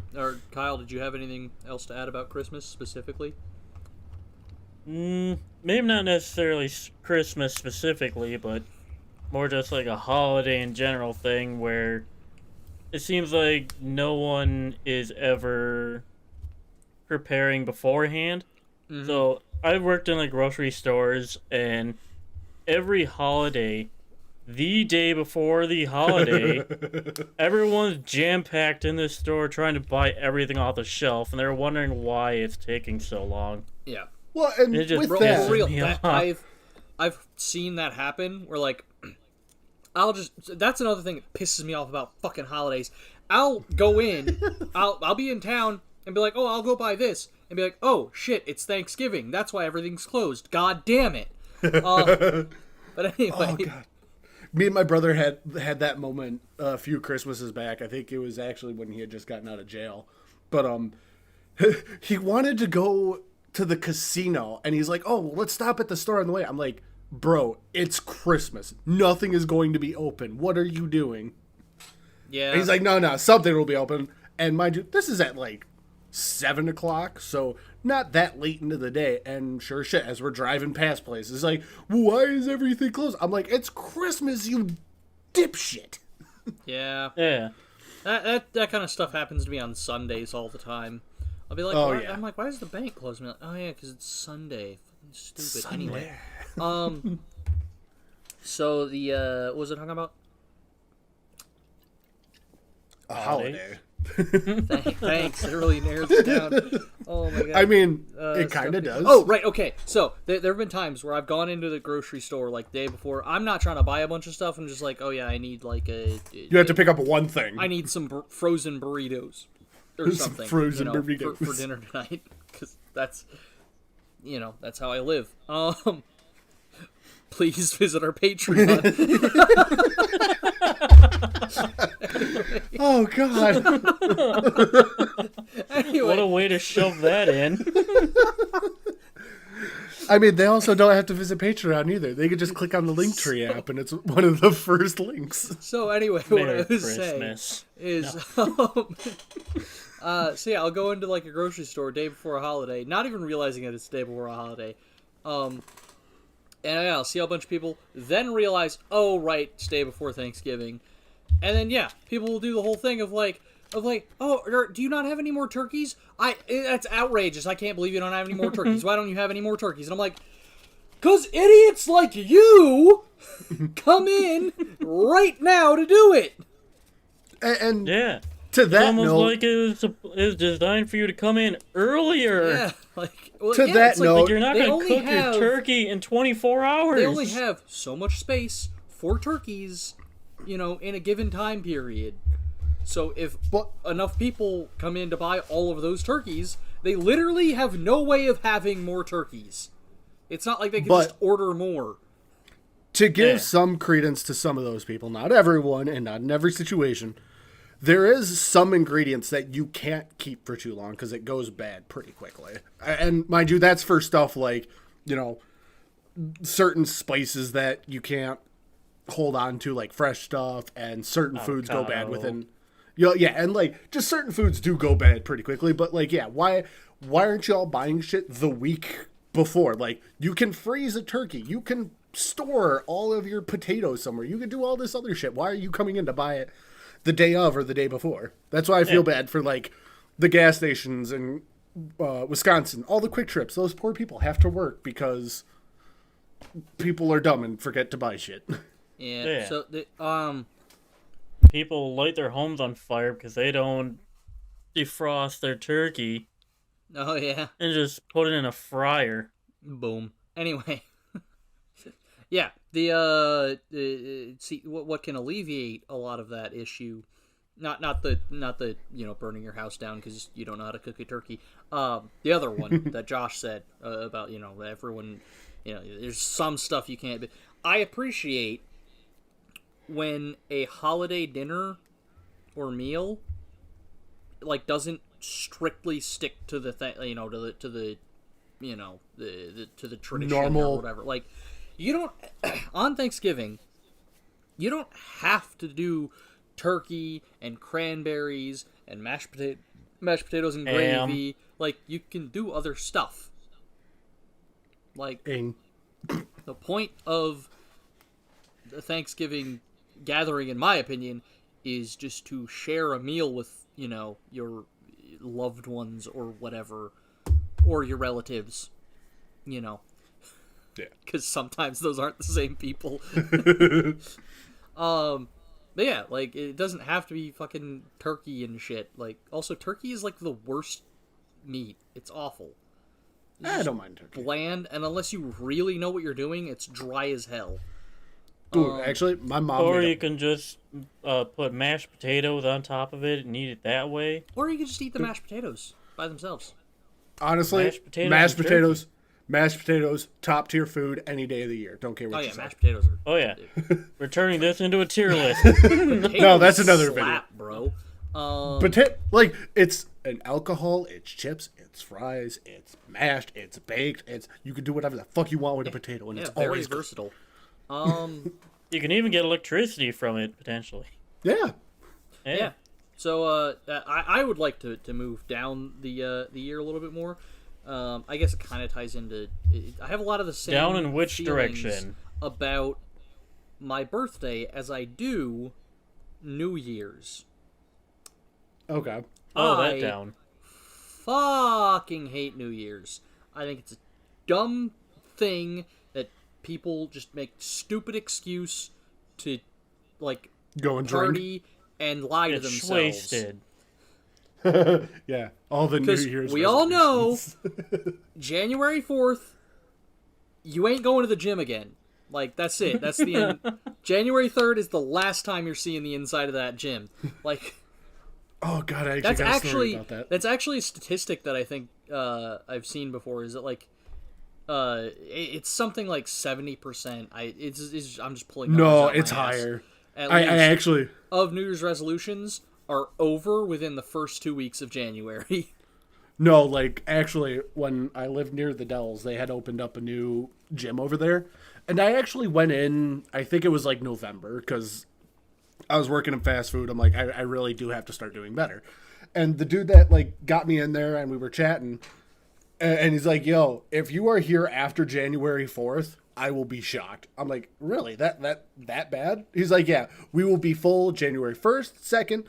A: Kyle, did you have anything else to add about Christmas specifically?
C: Maybe not necessarily Christmas specifically, but more just like a holiday in general thing where it seems like no one is ever preparing beforehand. Mm-hmm. So I've worked in like grocery stores, and every holiday, the day before the holiday, everyone's jam-packed in this store trying to buy everything off the shelf, and they're wondering why it's taking so long.
A: Yeah.
B: Well, and
C: it just
B: with that,
A: I've seen that happen where, like, that's another thing that pisses me off about fucking holidays. I'll go in, I'll be in town and be like, oh, I'll go buy this, and be like, oh shit, it's Thanksgiving, that's why everything's closed. God damn it. But anyway.
B: Oh god. Me and my brother had that moment a few Christmases back. I think it was actually when he had just gotten out of jail. But he wanted to go to the casino, and he's like, oh, well, let's stop at the store on the way. I'm like, bro, it's Christmas. Nothing is going to be open. What are you doing?
A: Yeah.
B: And he's like, no, something will be open. And mind you, this is at like 7 o'clock, so not that late into the day. And sure shit, as we're driving past places, it's like, why is everything closed? I'm like, it's Christmas, you dipshit.
A: Yeah.
C: Yeah.
A: That kind of stuff happens to me on Sundays all the time. I'll be like,
B: yeah.
A: I'm like, why is the bank closed? I'm like, oh yeah, because it's Sunday. Fucking stupid.
B: Sunday.
A: Anyway. So what was I talking about?
B: A holiday.
A: Thanks. It really narrows it down. Oh my god.
B: I mean, it kind of does.
A: Oh, right. Okay. So there have been times where I've gone into the grocery store like the day before. I'm not trying to buy a bunch of stuff. I'm just like, oh yeah, I need like
B: you have to pick up one thing.
A: I need some frozen burritos or something.
B: Frozen burritos
A: for dinner tonight, because that's how I live. Please visit our Patreon.
B: Oh god.
A: Anyway.
C: What a way to shove that in.
B: I mean, they also don't have to visit Patreon either. They could just click on the Linktree app, and it's one of the first links.
A: So anyway, what I was saying is, so yeah, I'll go into like a grocery store day before a holiday, not even realizing that it's the day before a holiday, and yeah, I'll see a bunch of people, then realize, oh right, it's day before Thanksgiving, and then yeah, people will do the whole thing of like, oh, do you not have any more turkeys? That's outrageous. I can't believe you don't have any more turkeys. Why don't you have any more turkeys? And I'm like, 'cause idiots like you come in right now to do it.
B: And
C: yeah.
B: To that
C: it's almost
B: note,
C: like it was designed for you to come in earlier.
A: Yeah, like
B: that note,
C: you're not going to cook your turkey in 24 hours.
A: They only have so much space for turkeys, in a given time period. So if enough people come in to buy all of those turkeys, they literally have no way of having more turkeys. It's not like they can just order more.
B: To give some credence to some of those people, not everyone and not in every situation, there is some ingredients that you can't keep for too long because it goes bad pretty quickly. And mind you, that's for stuff like, certain spices that you can't hold on to, like fresh stuff, and certain foods go bad within... Yeah, and like, just certain foods do go bad pretty quickly, but like, yeah, why aren't you all buying shit the week before? Like, you can freeze a turkey, you can store all of your potatoes somewhere, you can do all this other shit. Why are you coming in to buy it the day of or the day before? That's why I feel bad for like the gas stations in Wisconsin, all the quick trips. Those poor people have to work because people are dumb and forget to buy shit.
A: Yeah. So
C: people light their homes on fire because they don't defrost their turkey
A: Oh yeah.
C: and just put it in a fryer.
A: Boom. Anyway. Yeah, see what can alleviate a lot of that issue, not the burning your house down because you don't know how to cook a turkey. The other one that Josh said about everyone, there's some stuff you can't. I appreciate when a holiday dinner or meal doesn't strictly stick to the thing, to the tradition
B: Normal.
A: or whatever. Like, you don't on Thanksgiving, you don't have to do turkey and cranberries and mashed potatoes and gravy. Like, you can do other stuff. Like, the point of the Thanksgiving gathering, in my opinion, is just to share a meal with, your loved ones or whatever, or your relatives, Yeah. Because sometimes those aren't the same people. But yeah, like, it doesn't have to be fucking turkey and shit. Like, also, turkey is, like, the worst meat. It's awful.
B: I don't mind turkey.
A: Bland, and unless you really know what you're doing, it's dry as hell.
B: Dude, actually, my mom.
C: Or you can just put mashed potatoes on top of it and eat it that way.
A: Or you can just eat the mashed potatoes by themselves.
B: Honestly, mashed potatoes, top tier food any day of the year. Don't care what you say.
A: Mashed potatoes are.
C: Oh yeah, we're turning this into a tier list.
B: No, that's another
A: slap, bro.
B: It's an alcohol, it's chips, it's fries, it's mashed, it's baked, you can do whatever the fuck you want with a potato, and it's
A: very
B: always
A: versatile.
C: You can even get electricity from it potentially.
B: Yeah.
A: Yeah. So I would like to move down the year a little bit more. I guess it kind of ties into. I have a lot of the same.
C: Down in which
A: feelings
C: direction?
A: About my birthday as I do New Year's.
B: Okay.
C: Oh, that down.
A: Fucking hate New Year's. I think it's a dumb thing that people just make stupid excuse to
B: Go and
A: party
B: drink.
A: and lie to
C: It's
A: themselves.
C: wasted.
B: Yeah, all the New
A: Because
B: Year's
A: we all know
B: resolutions.
A: January 4th, you ain't going to the gym again. Like, that's it. That's the end. January 3rd is the last time you're seeing the inside of that gym. Like,
B: Oh god, I
A: that's
B: got a story
A: actually
B: about that.
A: that's actually a statistic that I think I've seen before. Is that it's something like 70%. I'm just pulling numbers
B: No,
A: out my
B: it's
A: ass.
B: higher.
A: At
B: I
A: least
B: actually
A: of New Year's resolutions are over within the first 2 weeks of January.
B: No, actually, when I lived near the Dells, they had opened up a new gym over there. And I actually went in, I think it was November, because I was working in fast food. I'm like, I really do have to start doing better. And the dude that, got me in there and we were chatting, and he's like, yo, if you are here after January 4th, I will be shocked. I'm like, really? That bad? He's like, yeah, we will be full January 1st, 2nd.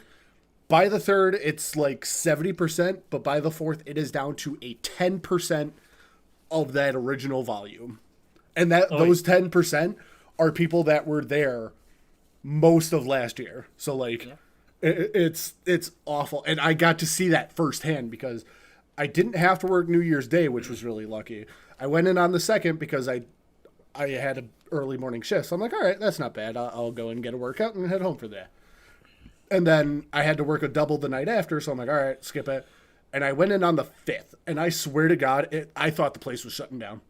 B: By the 3rd, it's 70%, but by the 4th, it is down to a 10% of that original volume. And those 10% are people that were there most of last year. So, it's awful. And I got to see that firsthand because I didn't have to work New Year's Day, which was really lucky. I went in on the 2nd because I had an early morning shift. So I'm like, all right, that's not bad. I'll go and get a workout and head home for that. And then I had to work a double the night after, so I'm like, all right, skip it. And I went in on the 5th, and I swear to God, I thought the place was shutting down.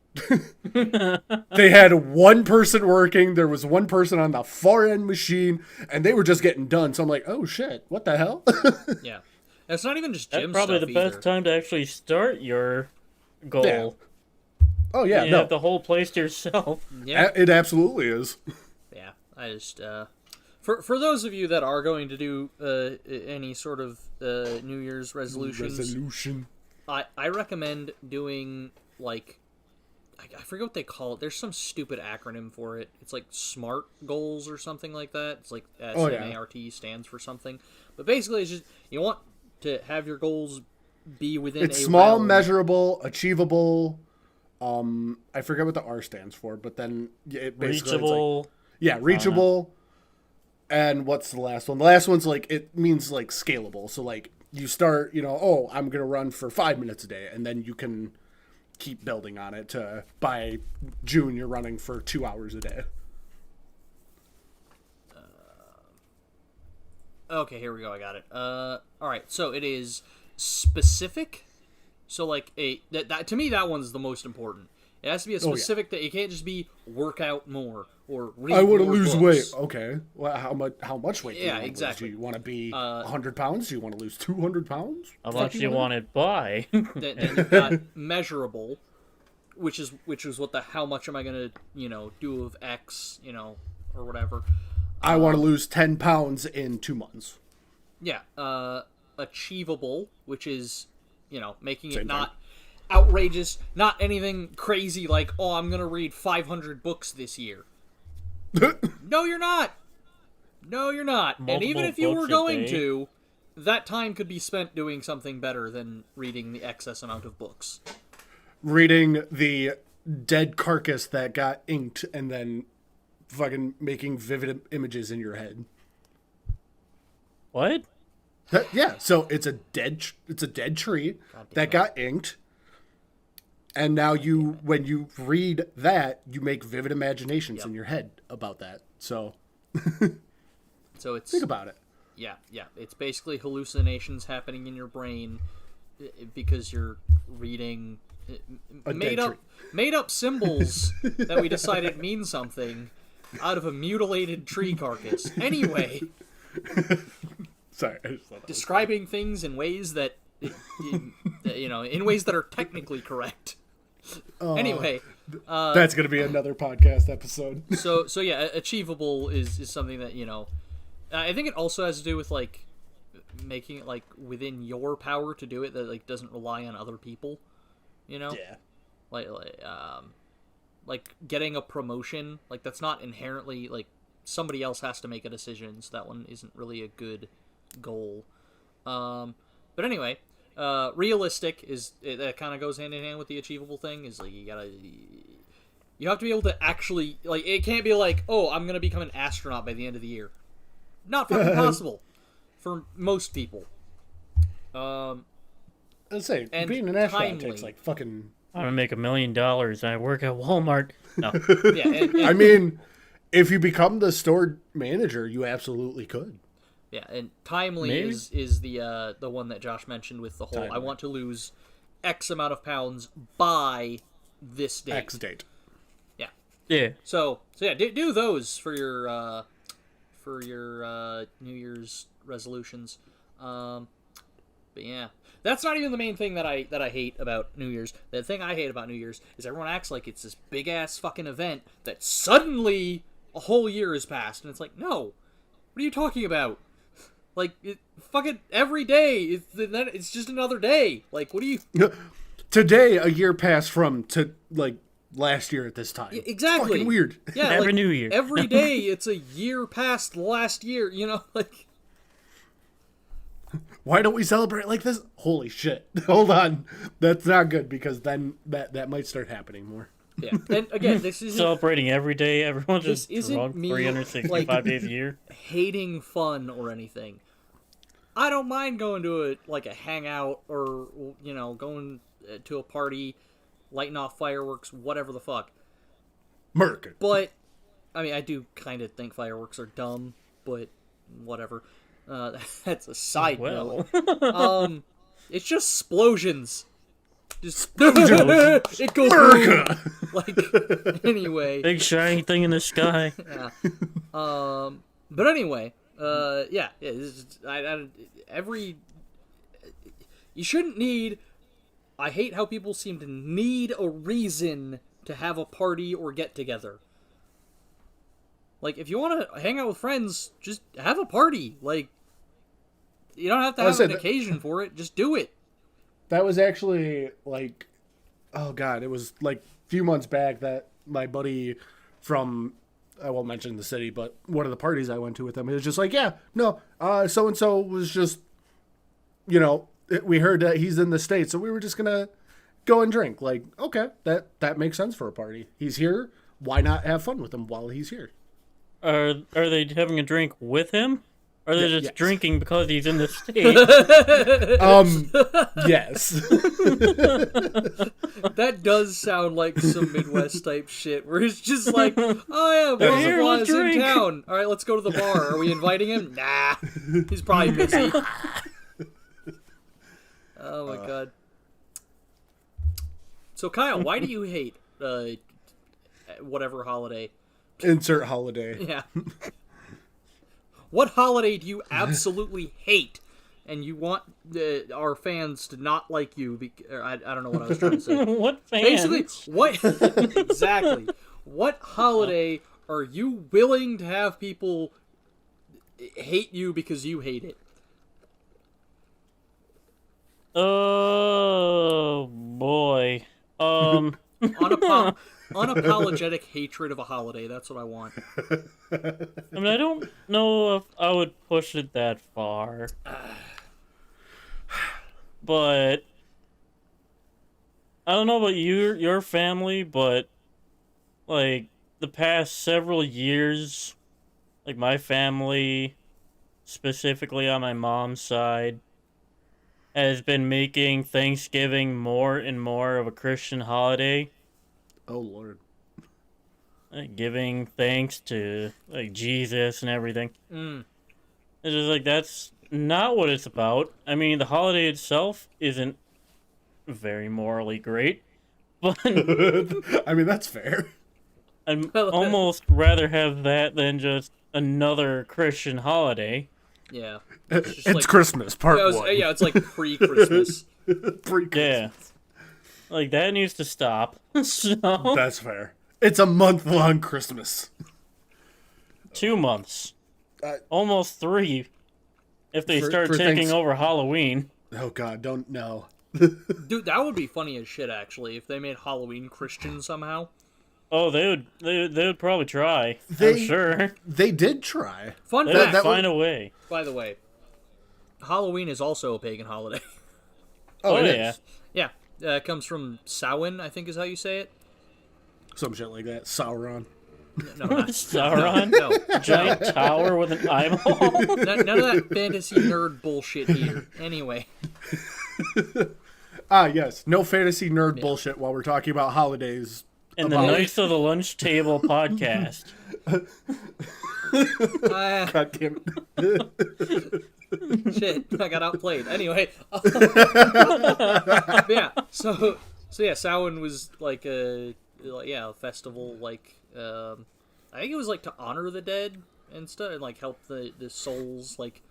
B: They had one person working, there was one person on the far end machine, and they were just getting done. So I'm like, oh shit, what the hell?
A: Yeah. It's not even just gym
C: That's probably
A: stuff
C: the best
A: either.
C: time to actually start your goal.
B: Yeah. Oh yeah,
C: You
B: no,
C: have the whole place to yourself.
A: Yeah.
B: it absolutely is.
A: Yeah. I just for those of you that are going to do any sort of New Year's resolutions, I recommend doing I forget what they call it. There's some stupid acronym for it. It's SMART goals or something like that. It's SMART stands for something. But basically, it's just you want to have your goals be within
B: It's
A: a
B: small,
A: realm.
B: measurable, achievable. I forget what the R stands for, but then it basically
C: Reachable.
B: reachable. And what's the last one? The last one's like, it means like scalable. So like you start, oh, I'm going to run for 5 minutes a day. And then you can keep building on it to by June, you're running for 2 hours a day.
A: Okay, here we go. I got it. All right. So it is specific. So like that to me, that one's the most important. It has to be a specific that it can't just be work out more or read
B: I want to
A: more
B: lose
A: books.
B: weight. Okay. Well, how much weight do you
A: Yeah,
B: want to
A: exactly.
B: lose? Do you want to be 100 pounds? Do you want to lose 200 pounds?
C: How much you want it by?
A: Then you've got measurable, which is what the how much am I gonna do of X or whatever.
B: I want to lose 10 pounds in 2 months.
A: Yeah. Achievable, which is making
B: Same
A: it not outrageous, not anything crazy like, oh, I'm gonna read 500 books this year. No, you're not. No, you're not. And even if you were going to, that time could be spent doing something better than reading the excess amount of books.
B: Reading the dead carcass that got inked and then fucking making vivid images in your head.
C: What?
B: Yeah, so it's a dead tree that got inked. And now when you read that, you make vivid imaginations in your head about that. So
A: it's
B: think about it.
A: Yeah. It's basically hallucinations happening in your brain because you're reading made up symbols that we decided mean something out of a mutilated tree carcass. Anyway,
B: sorry, I just thought that
A: describing things in ways that in ways that are technically correct. Anyway,
B: that's gonna be another podcast episode.
A: so yeah, achievable is something that I think it also has to do with like making it like within your power to do it, that like doesn't rely on other people.
B: Yeah.
A: Like getting a promotion, like that's not inherently like somebody else has to make a decision, so that one isn't really a good goal. But anyway, realistic that kind of goes hand in hand with the achievable thing. Is like you have to be able to actually, like, it can't be like, oh, I'm gonna become an astronaut by the end of the year. Not fucking possible for most people.
B: Let's say being an astronaut takes like fucking.
C: I'm gonna make $1 million and I work at Walmart. No.
A: Yeah, and
B: I mean, if you become the store manager, you absolutely could.
A: yeah, and timely
C: Maybe.
A: is the one that Josh mentioned with the whole
B: Timely.
A: I want to lose X amount of pounds by this date.
B: X date.
A: Yeah.
C: Yeah.
A: So yeah, do those for your New Year's resolutions. But yeah, that's not even the main thing that I hate about New Year's. The thing I hate about New Year's is everyone acts like it's this big ass fucking event that suddenly a whole year has passed, and it's like, no, what are you talking about? Like, fucking every day it's just another day. Like, what do you?
B: Today, a year passed from to like last year at this time.
A: Exactly.
B: Fucking weird.
A: Yeah,
C: Every
A: like,
C: New Year.
A: every day it's a year past last year. Like.
B: Why don't we celebrate like this? Holy shit. Hold on. That's not good, because then that might start happening more.
A: Yeah, and again, this isn't
C: Celebrating every day. Everyone's
A: This
C: just
A: isn't
C: drunk
A: me,
C: 365
A: like-
C: days a year.
A: hating fun or anything. I don't mind going to a hangout or going to a party, lighting off fireworks, whatever the fuck.
B: Merkin.
A: But I mean, I do kind of think fireworks are dumb, but whatever. That's a side note. It's just explosions. Just it goes boom. Like anyway.
C: Big shiny thing in the sky.
A: Yeah. But anyway, yeah. You shouldn't need. I hate how people seem to need a reason to have a party or get together. Like, if you want to hang out with friends, just have a party. Like, you don't have to have an occasion for it. Just do it.
B: That was actually like, oh god, it was like a few months back that my buddy from, I won't mention the city, but one of the parties I went to with him, it was just like, yeah, no, so-and-so was just, we heard that he's in the States, so we were just gonna go and drink. Like, okay, that makes sense for a party. He's here. Why not have fun with him while he's here?
C: are they having a drink with him? Or are they just
B: yes.
C: drinking because he's in the state?
B: Yes.
A: That does sound like some Midwest type shit, where it's just like, oh yeah,
C: Here,
A: Blah
C: let's
A: is in
C: drink.
A: town. All right, let's go to the bar. Are we inviting him? Nah, he's probably busy. Oh my god. So Kyle, why do you hate whatever holiday?
B: Insert holiday.
A: Yeah. What holiday do you absolutely hate, and you want our fans to not like you? I don't know what I was trying to say.
C: What fans?
A: Basically, what exactly? What holiday are you willing to have people hate you because you hate it?
C: Oh boy.
A: Unapologetic hatred of a holiday. That's what I want.
C: I mean, I don't know if I would push it that far. But I don't know about your family, but like the past several years, like my family, specifically on my mom's side, has been making Thanksgiving more and more of a Christian holiday.
B: Oh Lord.
C: Like, giving thanks to like Jesus and everything.
A: Mm.
C: It's just like that's not what it's about. I mean, the holiday itself isn't very morally great, but
B: I mean, that's fair.
C: I'd almost rather have that than just another Christian holiday.
A: Yeah.
B: It's
A: like-
B: Christmas, part
A: Yeah,
B: one.
A: yeah, it's like pre-Christmas.
B: Pre-Christmas.
C: Yeah, like that needs to stop. So
B: That's fair. It's a month-long Christmas.
C: 2 months, almost 3, if they
B: For-
C: start
B: for
C: taking
B: Thanks-
C: over Halloween.
B: Oh God, don't know.
A: Dude, that would be funny as shit, actually, if they made Halloween Christian somehow.
C: Oh, they would probably try. I'm
B: They-
C: sure
B: They did try.
A: Fun
C: they
A: fact,
C: would find a way.
A: by the way, Halloween is also a pagan holiday.
C: Oh,
B: it
C: yeah.
B: is.
A: Yeah, it comes from Samhain, I think is how you say it.
B: Some shit like that. Sauron.
A: No, not
C: Sauron,
A: no.
C: giant tower with an eyeball.
A: None of that fantasy nerd bullshit here. Anyway,
B: Ah, yes. No fantasy nerd bullshit while we're talking about holidays.
C: And the Knights of the Lunch Table podcast.
B: God damn it.
A: shit, I got outplayed. Anyway, yeah. So yeah, Samhain was like a festival. Like I think it was like to honor the dead and stuff, and like help the souls like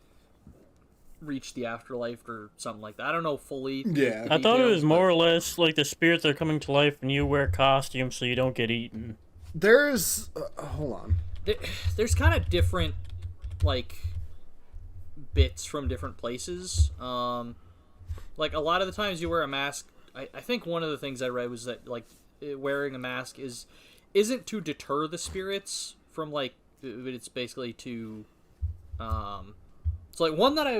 A: reach the afterlife or something like that. I don't know fully.
B: Yeah.
A: the
C: I thought it
A: details,
C: was more or less like the spirits are coming to life and you wear costumes so you don't get eaten.
B: There's... hold on.
A: There's kind of different like bits from different places. Like a lot of the times you wear a mask. I think one of the things I read was that like wearing a mask isn't to deter the spirits from like, but it's basically to so like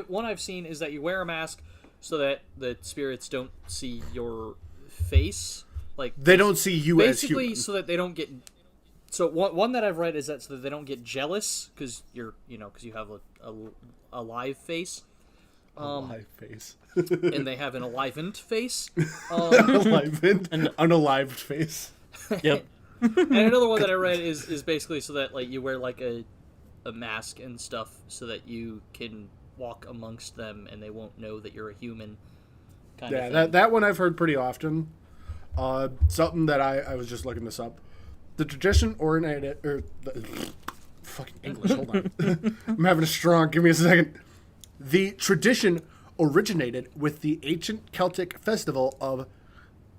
A: one I've seen is that you wear a mask so that the spirits don't see your face, like
B: They don't see you as
A: basically
B: human.
A: so that they don't get. So one that I've read is that so that they don't get jealous because because you have a live face,
B: Alive face.
A: and they have an enlivened face.
B: Enlivened. An unalived face.
C: Yep.
A: And another one that I read is basically so that like you wear like a mask and stuff so that you can walk amongst them and they won't know that you're a human. Kind of
B: Yeah,
A: thing.
B: that one I've heard pretty often. Something that I was just looking this up. The tradition originated, fucking English. Hold on, I'm having a strong. Give me a second. The tradition originated with the ancient Celtic festival of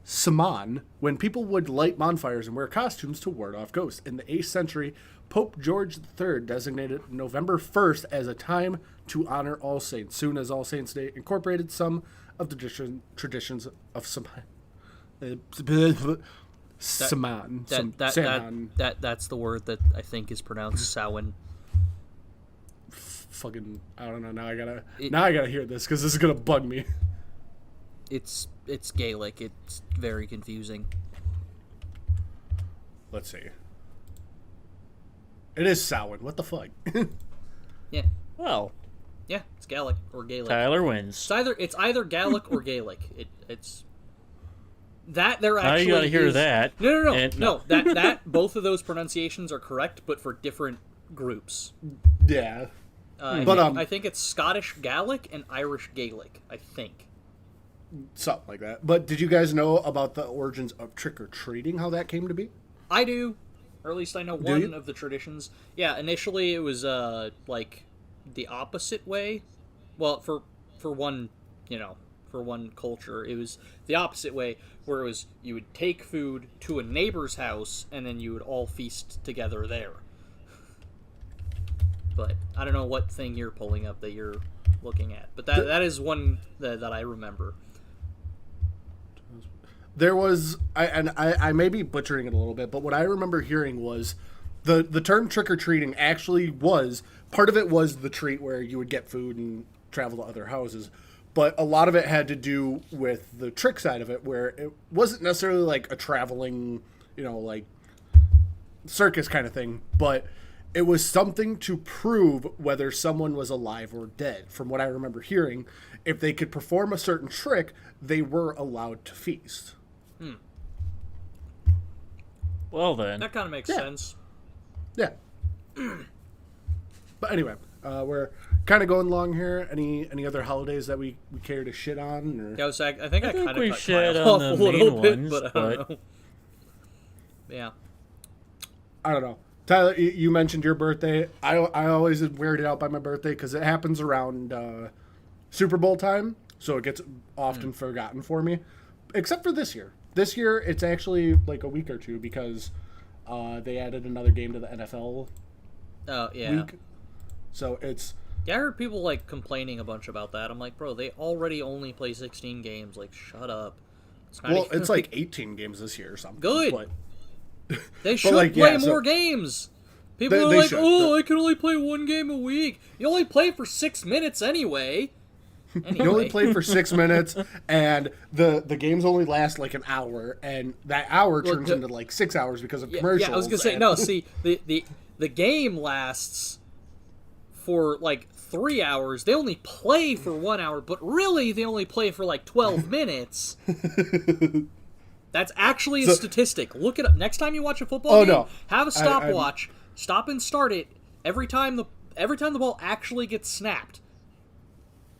B: Samhain, when people would light bonfires and wear costumes to ward off ghosts. In the 8th century, Pope George III designated November 1st as a time to honor All Saints. Soon as All Saints Day incorporated some of the traditions of Samhain. Samhain.
A: That's the word that I think is pronounced Samhain.
B: Fucking, I don't know. Now I gotta hear this because this is gonna bug me.
A: It's Gaelic. It's very confusing.
B: Let's see. It is Samhain. What the fuck?
A: Yeah,
C: Well,
A: yeah, it's Gaelic or Gaelic.
C: Tyler wins.
A: It's either Gaelic or Gaelic. It's that there
C: Now
A: actually
C: you gotta hear
A: is...
C: that.
A: No.
C: And-
A: No, that both of those pronunciations are correct, but for different groups.
B: Yeah.
A: But I think it's Scottish Gaelic and Irish Gaelic. I think.
B: Something like that. But did you guys know about the origins of trick-or-treating, how that came to be?
A: I do, or at least I know
B: Do
A: one
B: you?
A: of the traditions. Yeah, initially it was like the opposite way. Well, for one, for one culture, it was the opposite way, where it was you would take food to a neighbor's house and then you would all feast together there. But I don't know what thing you're pulling up that you're looking at, but that is one that I remember.
B: There was, I may be butchering it a little bit, but what I remember hearing was the term trick-or-treating actually was, part of it was the treat where you would get food and travel to other houses, but a lot of it had to do with the trick side of it, where it wasn't necessarily like a traveling, like circus kind of thing, but it was something to prove whether someone was alive or dead. From what I remember hearing, if they could perform a certain trick, they were allowed to feast.
C: Well then.
A: That kind of makes
B: Yeah.
A: sense.
B: Yeah. But anyway, we're kind of going along here. Any other holidays that we care to shit on? Or?
A: Yeah, I think I
C: think
A: kind
C: we
A: of cut
C: shed
A: mine
C: on
A: off
C: the
A: a little
C: main
A: bit,
C: ones,
A: but I don't
C: but-
A: know. Yeah.
B: I don't know. Tyler, you mentioned your birthday. I always am weirded out by my birthday because it happens around Super Bowl time, so it gets often forgotten for me. Except for this year. This year, it's actually like a week or two because they added another game to the NFL
A: Oh, yeah.
B: week. So it's...
A: Yeah, I heard people, complaining a bunch about that. I'm like, bro, they already only play 16 games. Like, shut up. It's not
B: Well,
A: even,
B: it's like 18 games this year or something.
A: Good.
B: But
A: They should play more games. People are
B: They
A: like,
B: should.
A: oh, I can only play one game a week. You only play for 6 minutes anyway. Anyway.
B: You only play for 6 minutes, and the games only last like an hour, and that hour turns into like 6 hours because of commercials.
A: Yeah, I was gonna say,
B: and-
A: no, see, the game lasts for like 3 hours. They only play for 1 hour, but really they only play for like 12 minutes. That's actually a statistic. Look it up. Next time you watch a football game,
B: no.
A: have a stopwatch. Stop and start it every time the ball actually gets snapped.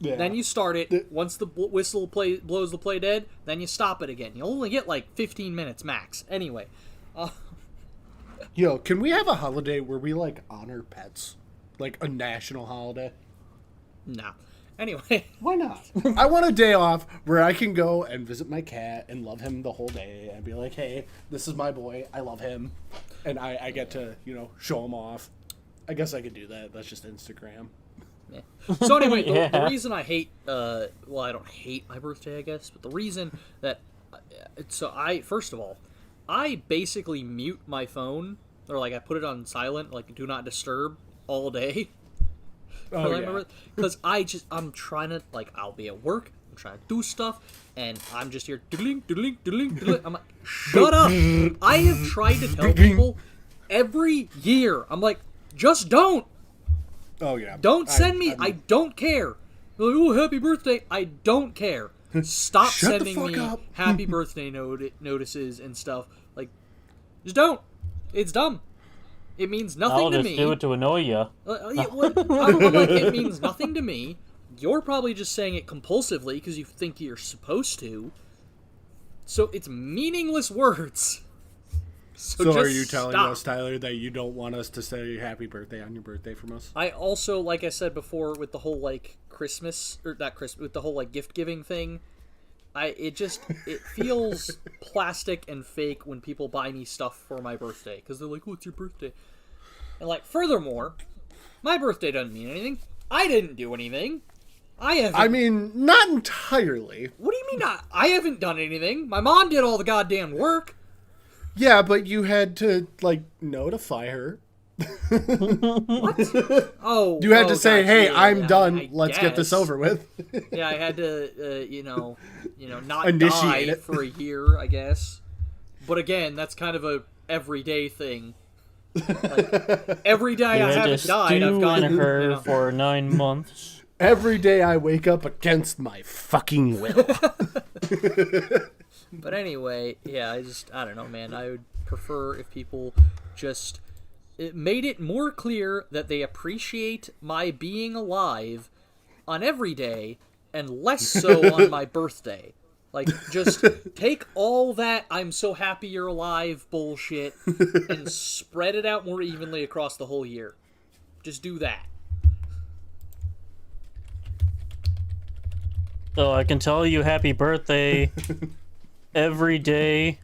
B: Yeah.
A: Then you start it. Once the whistle blows the play dead, then you stop it again. You only get like 15 minutes max. Anyway,
B: Yo, can we have a holiday where we like honor pets, like a national holiday?
A: nah. Anyway,
B: Why not? I want a day off where I can go and visit my cat and love him the whole day and be like, hey, this is my boy. I love him. And I get to, show him off. I guess I could do that. That's just Instagram.
A: yeah. So anyway,
C: Yeah.
A: the reason I hate, I don't hate my birthday, I guess, but the reason that, first of all, I basically mute my phone, or like I put it on silent, like do not disturb all day.
B: Oh, yeah.
A: Because I'm trying to, I'll be at work, I'm trying to do stuff, and I'm just here doodling. I'm like, shut up! I have tried to tell people every year. I'm like, just don't!
B: Oh, yeah.
A: Don't send me, I don't care. They're like, oh, happy birthday! I don't care. Stop
B: Shut the
A: sending
B: fuck
A: me
B: up.
A: happy birthday notices and stuff. Like, just don't. It's dumb. It means nothing
C: I'll
A: to
C: just
A: me.
C: do it to annoy you.
A: I'm like, it means nothing to me. You're probably just saying it compulsively because you think you're supposed to. So it's meaningless words. So
B: So are
A: just
B: you telling
A: stop.
B: us, Tyler, that you don't want us to say happy birthday on your birthday from us?
A: I also, like I said before, with the whole Christmas or not Christmas, with the whole gift giving thing, it feels plastic and fake when people buy me stuff for my birthday because they're like, "Oh, it's your birthday," and furthermore, my birthday doesn't mean anything. I didn't do anything. I haven't.
B: I mean, not entirely.
A: What do you mean not? I haven't done anything. My mom did all the goddamn work.
B: Yeah, but you had to, notify her.
A: What? Oh,
B: You had to say,
A: gosh,
B: hey,
A: yeah,
B: I'm
A: yeah,
B: done.
A: I
B: Let's get this
A: guess.
B: over with.
A: Yeah, I had to, not
B: Initiate
A: die
B: it.
A: for a year, I guess. But again, that's kind of a everyday thing. Like, every day I
C: had to
A: haven't died, I've
C: stew
A: gone
C: in her
A: you know.
C: for 9 months.
B: Every day I wake up against my fucking will.
A: But anyway, yeah, I don't know, man. I would prefer if people just made it more clear that they appreciate my being alive on every day and less so on my birthday. Like, just take all that "I'm so happy you're alive" bullshit and spread it out more evenly across the whole year. Just do that.
C: So I can tell you happy birthday every day,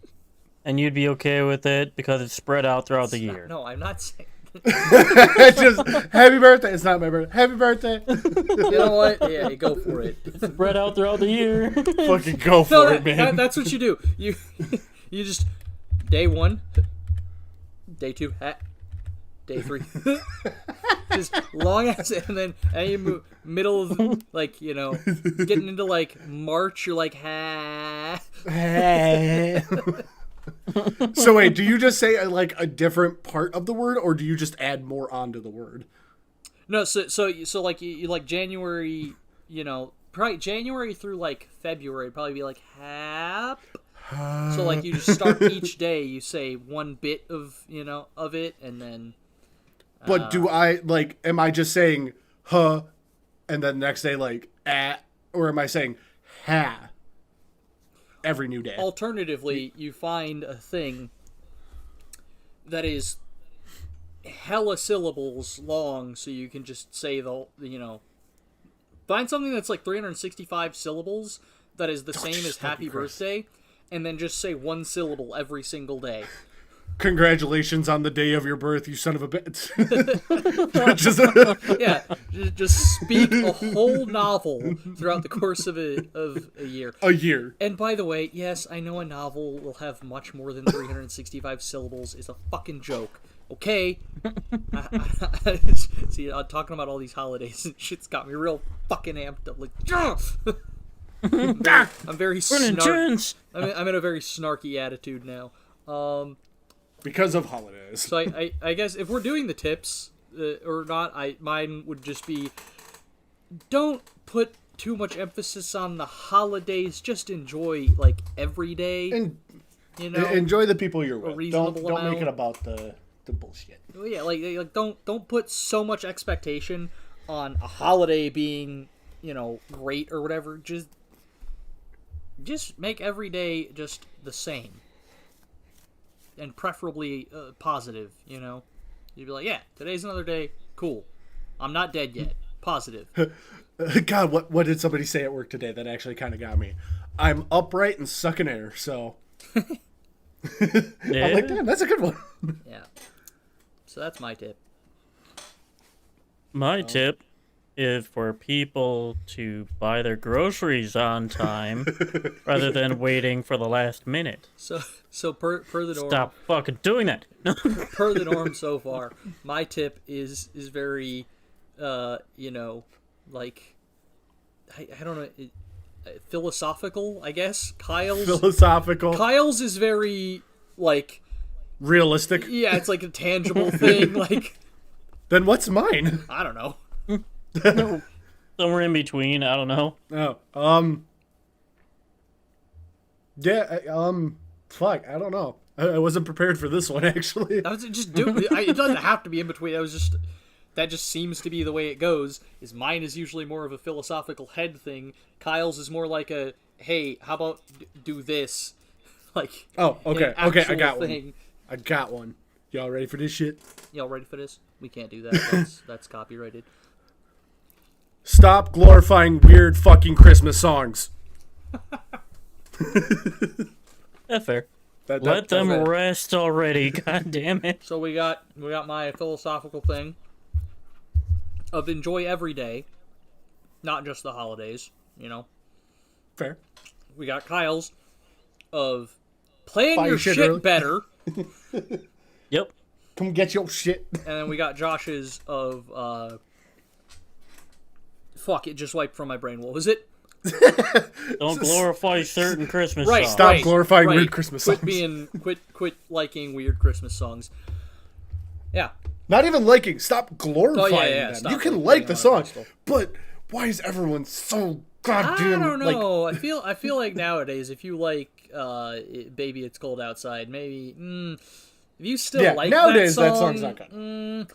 C: and you'd be okay with it because it's spread out throughout the year.
A: No, I'm not saying...
B: Just, happy birthday. It's not my birthday. Happy birthday.
A: You know what? Yeah, go for it.
C: Spread out throughout the year.
B: Fucking go for it, man.
A: That's what you do. You just... Day 1. Day 2. Day 3. Just long ass, and then you move middle of, like, you know, getting into, like, March, you're like, ha.
B: So wait, do you just say like a different part of the word, or do you just add more onto the word?
A: No, so like you like January, you know, probably January through like February, probably be like hap. So like you just start each day, you say one bit of, you know, of it, and then.
B: But do I like? Am I just saying huh, and then the next day like at, or am I saying ha? Every new day.
A: Alternatively, you find a thing that is hella syllables long, so you can just say you know, find something that's like 365 syllables that is the same as happy birthday, and then just say one syllable every single day.
B: Congratulations on the day of your birth, you son of a bitch.
A: Yeah, just speak a whole novel throughout the course of a year.
B: A year.
A: And by the way, yes, I know a novel will have much more than 365 syllables. It's a fucking joke. Okay? See, I'm talking about all these holidays, and shit's got me real fucking amped up. Like, I'm very snarky. I'm in a very snarky attitude now.
B: Because of holidays.
A: So I guess if we're doing the tips or not, mine would just be, don't put too much emphasis on the holidays. Just enjoy like every day.
B: And
A: you know,
B: enjoy the people you're with. Don't
A: amount.
B: make it about the bullshit.
A: Well, yeah, like don't put so much expectation on a holiday being, you know, great or whatever. Just make every day just the same. And preferably positive, you know? You'd be like, yeah, today's another day. Cool. I'm not dead yet. Positive.
B: God, what did somebody say at work today that actually kind of got me? I'm upright and sucking air, so...
C: Yeah.
B: I'm like, damn, that's a good one.
A: Yeah. So that's my tip.
C: My tip is for people to buy their groceries on time rather than waiting for the last minute.
A: So per the norm.
C: Stop fucking doing that.
A: Per the norm so far, my tip is very, you know, like, I don't know, philosophical, I guess. Kyle's is very, like...
B: Realistic?
A: Yeah, it's like a tangible thing, like...
B: Then what's mine?
A: I don't know.
C: Somewhere in between, I don't know.
B: Oh, yeah, fuck, I don't know. I wasn't prepared for this one, actually.
A: I was just it doesn't have to be in between. That just seems to be the way it goes. Is mine is usually more of a philosophical head thing. Kyle's is more like a, hey, how about do this? Like,
B: oh, okay, I got
A: thing.
B: one. I got one. Y'all ready for this shit?
A: Y'all ready for this? We can't do that. That's copyrighted.
B: Stop glorifying weird fucking Christmas songs.
C: That's fair. Let them rest already. God damn it.
A: So we got my philosophical thing of enjoy every day, not just the holidays. You know.
B: Fair.
A: We got Kyle's of playing your shit better.
C: Yep.
B: Come get your shit.
A: And then we got Josh's of fuck, it just wiped from my brain. What was it?
C: Don't glorify certain Christmas
A: Right,
C: songs.
B: Stop glorifying weird Christmas songs.
A: Quit liking weird Christmas songs. Yeah.
B: Not even liking. Stop glorifying them.
A: Stop
B: you can
A: putting
B: like
A: on
B: the
A: a
B: song,
A: pedestal.
B: but why is everyone so goddamn?
A: I don't
B: like,
A: know. I feel like nowadays, if you like "Baby It's Cold Outside," maybe if you still like
B: nowadays
A: that
B: that
A: song,
B: song's not good.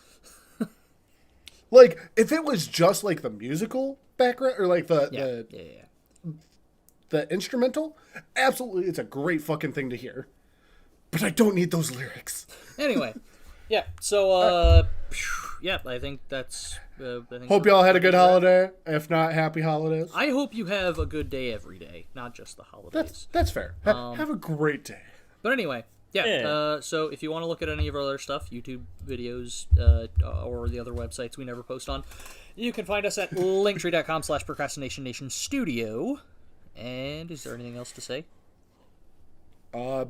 B: Like, if it was just like the musical background or like the instrumental, absolutely, it's a great fucking thing to hear. But I don't need those lyrics.
A: Anyway, yeah. So, yeah, I think that's.
B: Hope y'all had a good holiday. If not, happy holidays.
A: I hope you have a good day every day, not just the holidays.
B: That's fair. Have a great day.
A: But anyway, yeah.
C: Yeah.
A: So if you want to look at any of our other stuff, YouTube videos, or the other websites we never post on, you can find us at linktree.com/procrastinationnationstudio. And is there anything else to say?
B: Bye?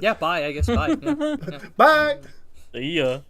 A: Yeah, bye, I guess. Bye. Yeah.
B: Bye!
C: See ya.